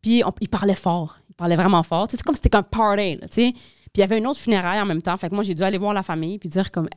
puis il parlait fort. Il parlait vraiment fort. Tu sais, c'est comme si c'était un party, là, tu sais. Puis il y avait une autre funéraille en même temps. Fait que moi, j'ai dû aller voir la famille puis dire comme,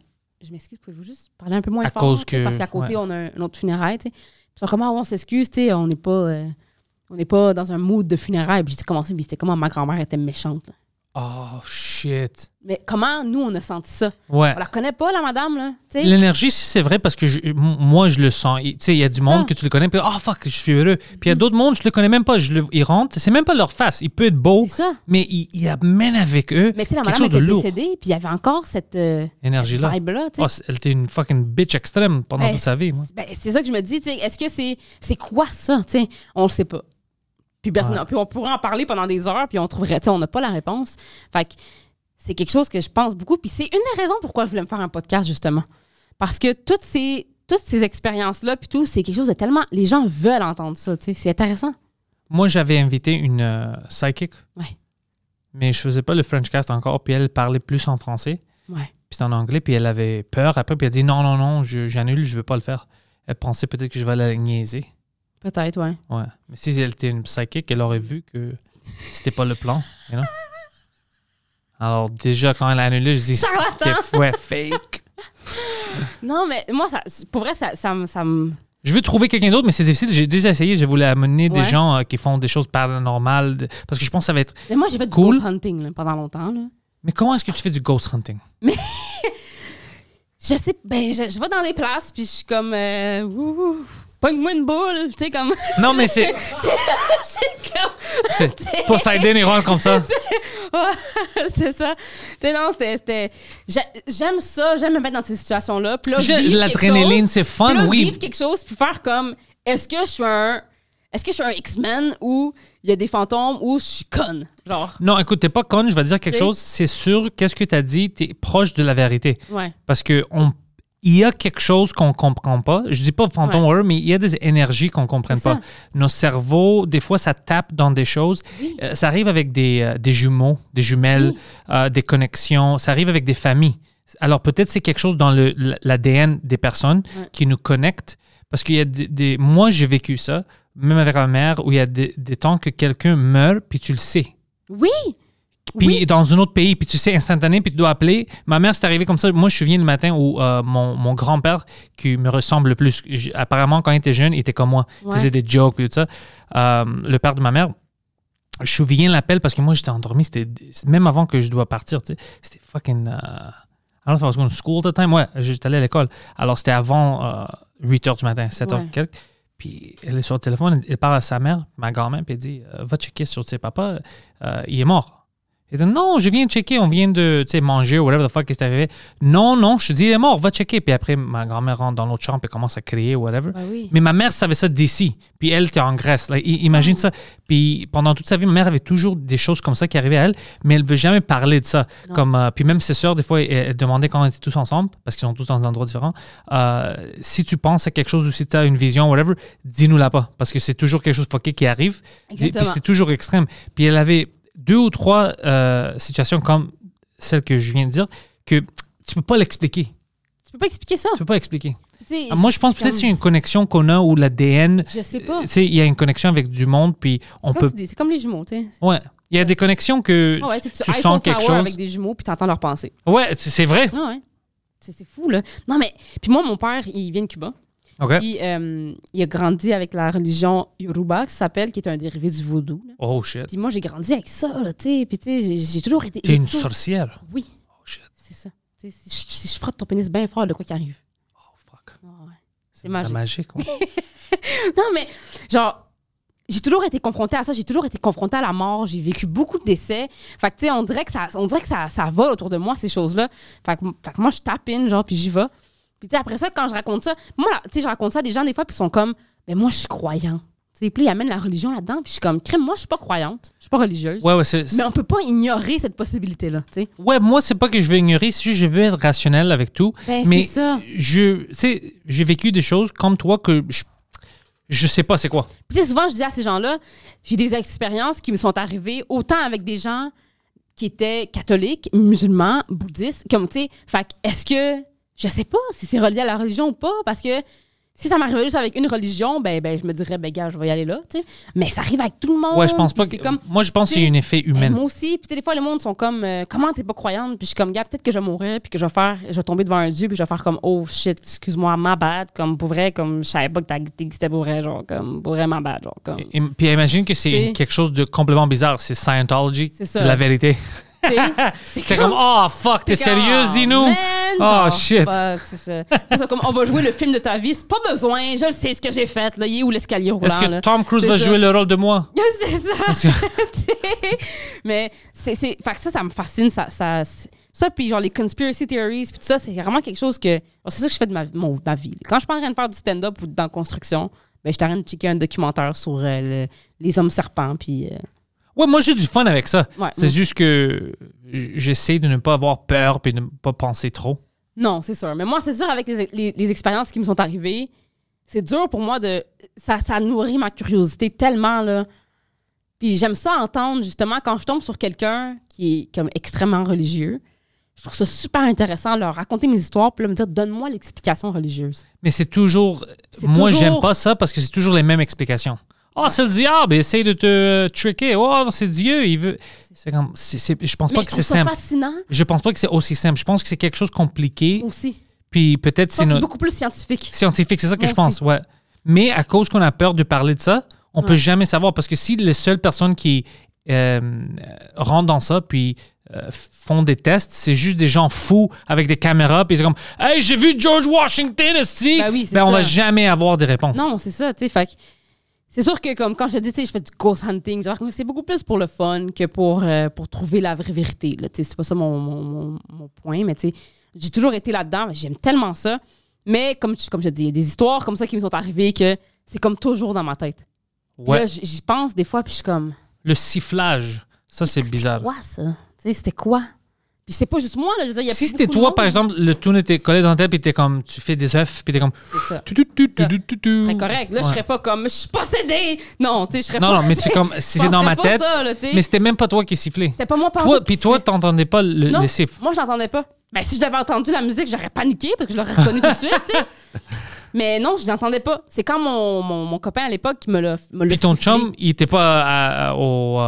je m'excuse, pouvez-vous juste parler un peu moins fort? Parce qu'à côté, on a une autre funéraille, tu sais. Puis ils sont comme, on s'excuse, tu sais, on n'est pas dans un mood de funérailles. Puis j'ai commencé, puis c'était comment ma grand-mère était méchante, là. Oh, shit. Mais comment, nous, on a senti ça? Ouais. On la connaît pas, la madame, là? T'sais? L'énergie, si c'est vrai, parce que moi, je le sens. Tu sais, il y a du monde que tu le connais, puis fuck, je suis heureux. Puis il y a d'autres mondes, je le connais même pas. Ils rentrent, c'est même pas leur face. Il peut être beau, mais il amène avec eux. Mais tu sais, la madame était décédée, puis il y avait encore cette énergie-là. Cette vibe-là, tu sais. Elle était une fucking bitch extrême pendant toute sa vie, moi. C'est ça que je me dis, tu sais, est-ce que c'est quoi ça? Tu sais, on le sait pas. Puis on pourrait en parler pendant des heures, puis on trouverait, tu sais, on n'a pas la réponse. Fait que c'est quelque chose que je pense beaucoup. Puis c'est une des raisons pourquoi je voulais me faire un podcast, justement. Parce que toutes ces expériences-là, puis tout, c'est quelque chose de tellement... Les gens veulent entendre ça, tu sais. C'est intéressant. Moi, j'avais invité une psychic. Ouais. mais je faisais pas le French cast encore, puis elle parlait plus en français. Ouais. Puis c'était en anglais, puis elle avait peur après, puis elle a dit non, j'annule, je veux pas le faire. Elle pensait peut-être que je vais la niaiser. Peut-être, ouais. Ouais. Mais si elle était une psychique, elle aurait vu que c'était pas le plan. You know? Alors, déjà, quand elle a annulé, je dis c'était fake. Non, mais moi, pour vrai, ça me. Je veux trouver quelqu'un d'autre, mais c'est difficile. J'ai déjà essayé. Je voulais amener des gens qui font des choses paranormales. Parce que je pense que ça va être. Mais moi, j'ai fait cool. du ghost hunting là, pendant longtemps. Là. Mais comment est-ce que tu fais du ghost hunting? Mais. Je sais. Ben, je vais dans des places, puis je suis comme. Pogne-moi une boule. Tu sais, comme. Non, mais c'est. C'est Poseidon, il rentre comme ça. C'est ça. Tu sais, non, c'était. J'aime ça. J'aime me mettre dans ces situations-là. Puis là, l'adrénaline, c'est fun, là, oui. Vivre quelque chose, puis faire comme. Est-ce que je suis un X-Men où il y a des fantômes ou je suis conne? Genre. Non, écoute, t'es pas conne, je vais te dire quelque chose. C'est sûr, qu'est-ce que t'as dit, t'es proche de la vérité. Ouais. Parce que il y a quelque chose qu'on comprend pas. Je dis pas fantôme horror, mais il y a des énergies qu'on comprenne pas. Nos cerveaux, des fois, ça tape dans des choses. Oui. Ça arrive avec des jumeaux, des jumelles, des connexions. Ça arrive avec des familles. Alors, peut-être c'est quelque chose dans l'ADN des personnes qui nous connecte. Parce qu'il y a moi, j'ai vécu ça, même avec ma mère, où il y a des temps que quelqu'un meurt, puis tu le sais. Oui! Puis dans un autre pays, puis tu sais, instantané, puis tu dois appeler. Ma mère, c'est arrivé comme ça. Moi, je suis venu le matin où mon grand-père, qui me ressemble le plus, apparemment, quand il était jeune, il était comme moi. Il faisait des jokes, puis tout ça. Le père de ma mère, je me souviens l'appel parce que moi, j'étais endormi. C'était même avant que je dois partir, tu sais. C'était fucking... I don't know if I was going to school at the time. Ouais, j'étais allé à l'école. Alors, c'était avant 8 h du matin, 7 h quelques. Puis elle est sur le téléphone, elle parle à sa mère, ma grand-mère, puis elle dit va checker sur ses papas, il est mort. Elle dit non, je viens de checker, on vient de manger ou whatever the fuck qui est arrivé. Non, je te dis il est mort, va checker. Puis après, ma grand-mère rentre dans l'autre chambre et commence à crier ou whatever. Oui. Mais ma mère savait ça d'ici. Puis elle était en Grèce. Là. Imagine ça. Puis pendant toute sa vie, ma mère avait toujours des choses comme ça qui arrivaient à elle, mais elle ne veut jamais parler de ça. Comme, puis même ses sœurs, des fois, elles demandaient quand on était tous ensemble, parce qu'ils sont tous dans des endroits différents, si tu penses à quelque chose ou si tu as une vision, whatever, dis-nous-la pas. Parce que c'est toujours quelque chose de fucké qui arrive. Puis c'est toujours extrême. Puis elle avait 2 ou 3 situations comme celle que je viens de dire que tu peux pas l'expliquer. Tu peux pas expliquer ça? Tu peux pas expliquer. Moi, je pense peut-être que c'est une connexion qu'on a ou l'ADN. Je sais pas. Il y a une connexion avec du monde, puis on peut... C'est comme les jumeaux, tu sais. Ouais. Il y a des connexions que tu sens quelque chose. Avec des jumeaux, puis tu entends leurs pensées. Ouais, c'est vrai. Ouais. C'est fou, là. Non, mais... Puis moi, mon père, il vient de Cuba. Okay. Puis, il a grandi avec la religion Yoruba, qui s'appelle, qui est un dérivé du vaudou. Là. Oh, shit. Puis moi, j'ai grandi avec ça, là, tu sais. Puis, tu sais, j'ai toujours été... T'es une sorcière? Oui. Oh, shit. C'est ça. Si je frotte ton pénis bien fort, de quoi qu'il arrive. Oh, fuck. Oh, ouais. C'est magique. Magique, ouais. Non, mais, genre, j'ai toujours été confrontée à ça. J'ai toujours été confrontée à la mort. J'ai vécu beaucoup de décès. Fait que, tu sais, on dirait que ça vole autour de moi, ces choses-là. Fait que moi, je tape in, genre, puis j'y vais. Puis, tu sais, après ça, quand je raconte ça, moi, tu sais, je raconte ça à des gens, des fois, puis ils sont comme, mais moi, je suis croyant. Tu sais, puis ils amènent la religion là-dedans, puis je suis comme, crème, moi, je suis pas croyante, je suis pas religieuse. Ouais, mais on peut pas ignorer cette possibilité-là, tu sais. Ouais, moi, c'est pas que je veux ignorer, c'est juste que je veux être rationnel avec tout. Ben, mais c'est ça. J'ai vécu des choses comme toi que je sais pas c'est quoi. Puis, souvent, je dis à ces gens-là, j'ai des expériences qui me sont arrivées autant avec des gens qui étaient catholiques, musulmans, bouddhistes, comme, tu sais, fait est-ce que je sais pas si c'est relié à la religion ou pas, parce que si ça m'arrivait juste avec une religion, ben je me dirais, gars, je vais y aller là, tu sais. Mais ça arrive avec tout le monde. Ouais, je pense pas que... Moi, je pense que c'est un effet humain. Moi aussi. Puis des fois, le monde sont comme, comment t'es pas croyante? Puis je suis comme, gars, peut-être que je vais mourir, puis que je vais tomber devant un dieu, puis je vais faire comme, oh shit, excuse-moi, ma bad, comme pour vrai, comme je savais pas que t'existais pour vrai, genre, comme pour vrai, ma bad, genre, comme. Puis imagine que c'est quelque chose de complètement bizarre. C'est Scientology. C'est ça. La vérité. C'est comme, oh fuck, t'es sérieuse, dis-nous? Oh shit. Fuck, c'est ça. C'est comme, on va jouer le film de ta vie. C'est pas besoin, je sais ce que j'ai fait. Là. Il est où l'escalier roulant? Est-ce que Tom Cruise va jouer le rôle de moi? C'est ça. Mais fait que ça me fascine. Ça, puis genre les conspiracy theories, puis tout ça, c'est vraiment quelque chose que. C'est ça que je fais de ma vie. Quand je suis pas en train de faire du stand-up ou dans la construction, ben, je suis en train de checker un documentaire sur les hommes serpents, puis. Ouais, moi, j'ai du fun avec ça. Ouais, c'est juste que j'essaie de ne pas avoir peur et de ne pas penser trop. Non, c'est sûr. Mais moi, c'est sûr, avec les expériences qui me sont arrivées, c'est dur pour moi de... Ça nourrit ma curiosité tellement, là. Puis j'aime ça entendre, justement, quand je tombe sur quelqu'un qui est comme extrêmement religieux, je trouve ça super intéressant, leur raconter mes histoires, puis là, me dire, donne-moi l'explication religieuse. Mais c'est toujours... Moi, j'aime pas ça parce que c'est toujours les mêmes explications. Oh, c'est le diable, il essaie de te tricker. Oh, c'est Dieu, il veut... C'est comme... je pense pas que c'est simple. Fascinant. Je pense pas que c'est aussi simple. Je pense que c'est quelque chose de compliqué. Aussi. Puis peut-être c'est beaucoup plus scientifique. Scientifique, c'est ça que Moi je pense, aussi. ouais. Mais à cause qu'on a peur de parler de ça, on peut jamais savoir. Parce que si les seules personnes qui rentrent dans ça, puis font des tests, c'est juste des gens fous avec des caméras, puis c'est comme « Hey, j'ai vu George Washington, esti! » on va jamais avoir des réponses. Non, c'est ça, tu sais. Fait que c'est sûr que, comme quand je te dis, tu sais, je fais du ghost hunting, genre, c'est beaucoup plus pour le fun que pour trouver la vraie vérité. Là, c'est pas ça mon point, mais tu sais, j'ai toujours été là-dedans. J'aime tellement ça. Mais comme je te dis, il y a des histoires comme ça qui me sont arrivées que c'est comme toujours dans ma tête. Ouais. Là, j'y pense des fois, puis je suis comme... Le sifflage, ça, c'est bizarre. C'était quoi, ça? Tu sais, c'était quoi? Puis c'est pas juste moi, là. Je veux dire, il y a si c'était toi, par exemple, le tune était collé dans la tête, puis t'es comme, tu fais des œufs, puis t'es comme... C'est ça. Ce serait correct. Là, je serais pas comme, je suis possédée! Non, tu sais, je serais pas... Non, mais c'est comme, si c'est dans ma tête, mais c'était même pas toi qui sifflais. C'était pas moi, Puis toi, t'entendais pas les siffles. Moi, j'entendais pas. Ben, si j'avais entendu la musique, j'aurais paniqué parce que je l'aurais reconnu tout de suite, tu sais. Mais non, je l'entendais pas. C'est quand mon copain à l'époque qui me l'a Puis ton chum, il était pas aux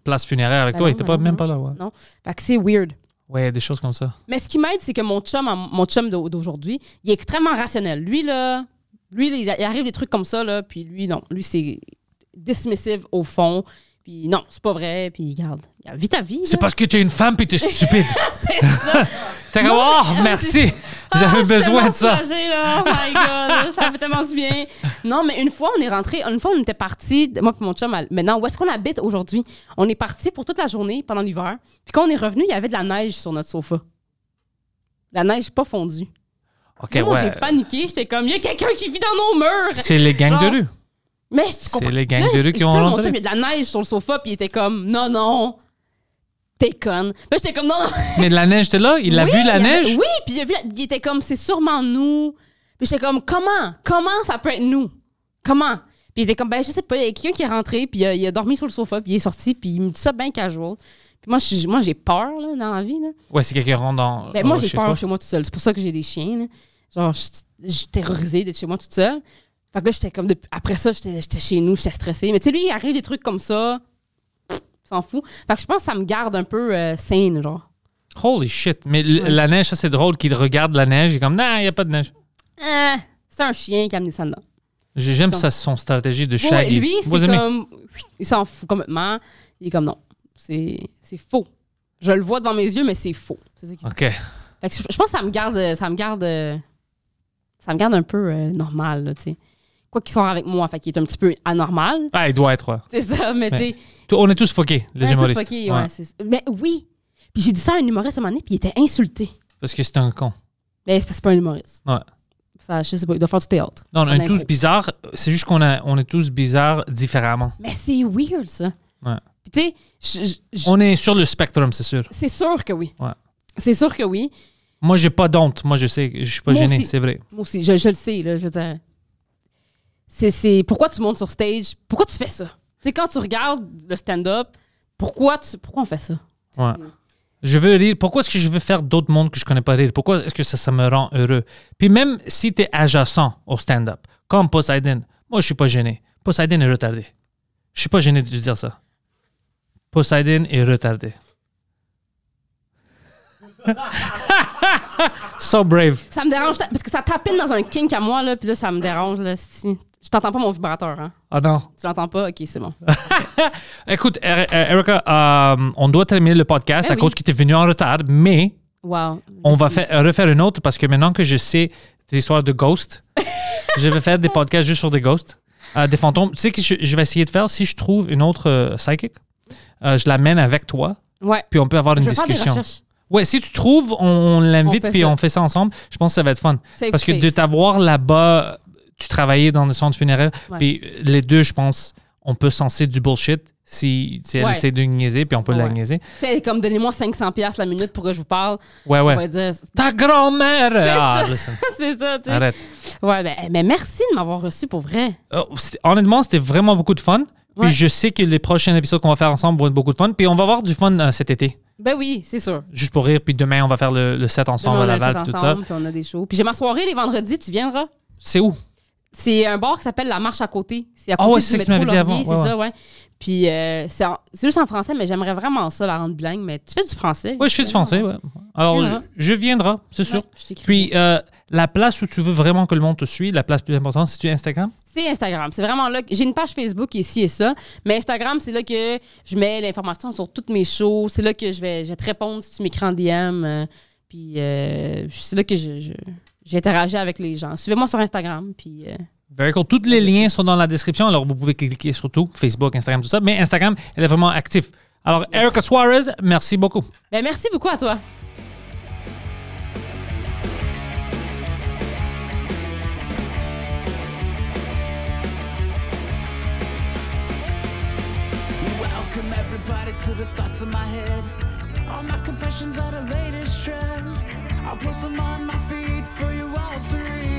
places funéraires avec toi, il était pas même pas là. Ouais. Non. Fait que c'est weird. Ouais, des choses comme ça. Mais ce qui m'aide, c'est que mon chum d'aujourd'hui, il est extrêmement rationnel. Lui, il arrive des trucs comme ça, là, puis lui, non. Lui, c'est dismissive au fond. Puis non, c'est pas vrai. Puis regarde, vis ta vie. C'est parce que tu es une femme puis tu es stupide. C'est ça. T'es comme, oh, merci. J'avais besoin de ça. Soulagée, là. Oh my God, ça fait tellement du bien. Non, mais une fois, on était partis, moi et mon chum, maintenant, où est-ce qu'on habite aujourd'hui? On est partis pour toute la journée pendant l'hiver. Puis quand on est revenu, il y avait de la neige sur notre sofa. La neige pas fondue. OK, moi, j'ai paniqué. J'étais comme, il y a quelqu'un qui vit dans nos murs. C'est les gangs de rue. Mais c'est les gangs de rue qui vont rentrer. Mon chum, il y a de la neige sur le sofa, puis il était comme, non, t'es conne. Là, j'étais comme, non. Mais de la neige, t'es là? Il a vu la neige? Oui, puis il était comme, c'est sûrement nous. Puis j'étais comme, comment ça peut être nous? Comment? Puis il était comme, ben, je sais pas, il y a quelqu'un qui est rentré, puis il a dormi sur le sofa, puis il est sorti, puis il me dit ça bien casual. Puis moi, j'ai peur, là, dans la vie, là. Ouais, c'est quelqu'un qui rentre dans. Ben, moi, j'ai peur chez moi toute seule. C'est pour ça que j'ai des chiens, là. Genre, je suis terrorisée d'être chez moi toute seule. Fait que là, j'étais comme... Après ça, j'étais chez nous, j'étais stressée. Mais tu sais, lui, il arrive des trucs comme ça. S'en fout. Fait que je pense que ça me garde un peu saine, genre. Holy shit. Mais la neige, ça, c'est drôle qu'il regarde la neige. Il est comme, non, il n'y a pas de neige. C'est un chien qui a amené ça dedans. J'aime ça, son stratégie de chat. Lui, c'est comme... Il s'en fout complètement. Il est comme, non, c'est faux. Je le vois devant mes yeux, mais c'est faux. C'est ça qu'il dit. OK. Fait que je pense que ça me garde un peu normal, là, tu sais. Quoi qu'il soit avec moi, fait qu'il est un petit peu anormal. Ah, il doit être, ouais. C'est ça, mais tu sais... On est tous fuckés, les humoristes. Fuckés, ouais. Mais oui. Puis j'ai dit ça à un humoriste à un moment donné, puis il était insulté. Parce que c'est un con. Mais c'est pas un humoriste. Ouais. Ça, je sais pas, il doit faire du théâtre. Non, on est tous bizarres. C'est juste qu'on est tous bizarres différemment. Mais c'est weird, ça. Ouais. Puis tu sais... On est sur le spectrum, c'est sûr. C'est sûr que oui. Ouais. C'est sûr que oui. Moi, j'ai pas d'honte. Moi, je sais, je suis pas gêné, c'est vrai. Moi aussi, je le sais, là, je veux dire. C'est pourquoi tu montes sur stage? Pourquoi tu fais ça? Tu sais, quand tu regardes le stand-up, pourquoi on fait ça? Ouais. Je veux rire. Pourquoi est-ce que je veux faire d'autres mondes que je connais pas rire? Pourquoi est-ce que ça me rend heureux? Puis même si tu es adjacent au stand-up, comme Poseidon, moi, je suis pas gêné. Poseidon est retardé. Je suis pas gêné de dire ça. Poseidon est retardé. So brave. Ça me dérange parce que ça tapine dans un kink à moi, là, puis là, ça me dérange. Là, si. Je t'entends pas mon vibrateur, hein? Ah non. Tu l'entends pas? OK, c'est bon. Écoute, Erica, on doit terminer le podcast à cause que tu es venu en retard, mais on va refaire une autre parce que maintenant que je sais des histoires de ghosts, je vais faire des podcasts juste sur des ghosts, des fantômes. Tu sais que je vais essayer de faire, si je trouve une autre psychic, je l'amène avec toi, puis on peut avoir une discussion. Ouais, si tu trouves, on l'invite puis on fait ça ensemble. Je pense que ça va être fun. Parce que de t'avoir là-bas, tu travaillais dans des centres funéraires, puis les deux, je pense, on peut senser du bullshit si elle essaie de niaiser, puis on peut la niaiser. C'est comme, donnez-moi 500$ la minute pour que je vous parle. Ouais. On va dire, ta grand-mère! C'est ça, tu sais. Arrête. Ouais, mais merci de m'avoir reçu pour vrai. Honnêtement, c'était vraiment beaucoup de fun. Puis je sais que les prochains épisodes qu'on va faire ensemble vont être beaucoup de fun. Puis on va avoir du fun cet été. Ben oui, c'est sûr. Juste pour rire. Puis demain, on va faire le set ensemble à Laval, tout ça. Puis on a des shows. Puis j'ai ma soirée les vendredis, tu viendras? C'est où? C'est un bar qui s'appelle La Marche à côté. C'est à côté du métro Laurier, c'est ça, ouais. Puis c'est juste en français, mais j'aimerais vraiment ça, la rendre bilingue. Mais tu fais du français? Oui, je fais du français, ouais. Alors, je viendrai, c'est sûr. Puis la place où tu veux vraiment que le monde te suive, la place plus importante, c'est-tu Instagram? C'est Instagram. C'est vraiment là. J'ai une page Facebook ici et ça. Mais Instagram, c'est là que je mets l'information sur toutes mes shows. C'est là que je vais te répondre si tu m'écris en DM. Puis c'est là que j'interagis avec les gens. Suivez-moi sur Instagram. Puis, very cool. Tous les liens sont dans la description. Alors, vous pouvez cliquer sur tout. Facebook, Instagram, tout ça. Mais Instagram, elle est vraiment active. Alors, Erica Suarez, merci beaucoup. Ben, merci beaucoup à toi. Welcome everybody to the thoughts of my head. All my confessions are the latest trend. I'll post them on my feed for you all to read.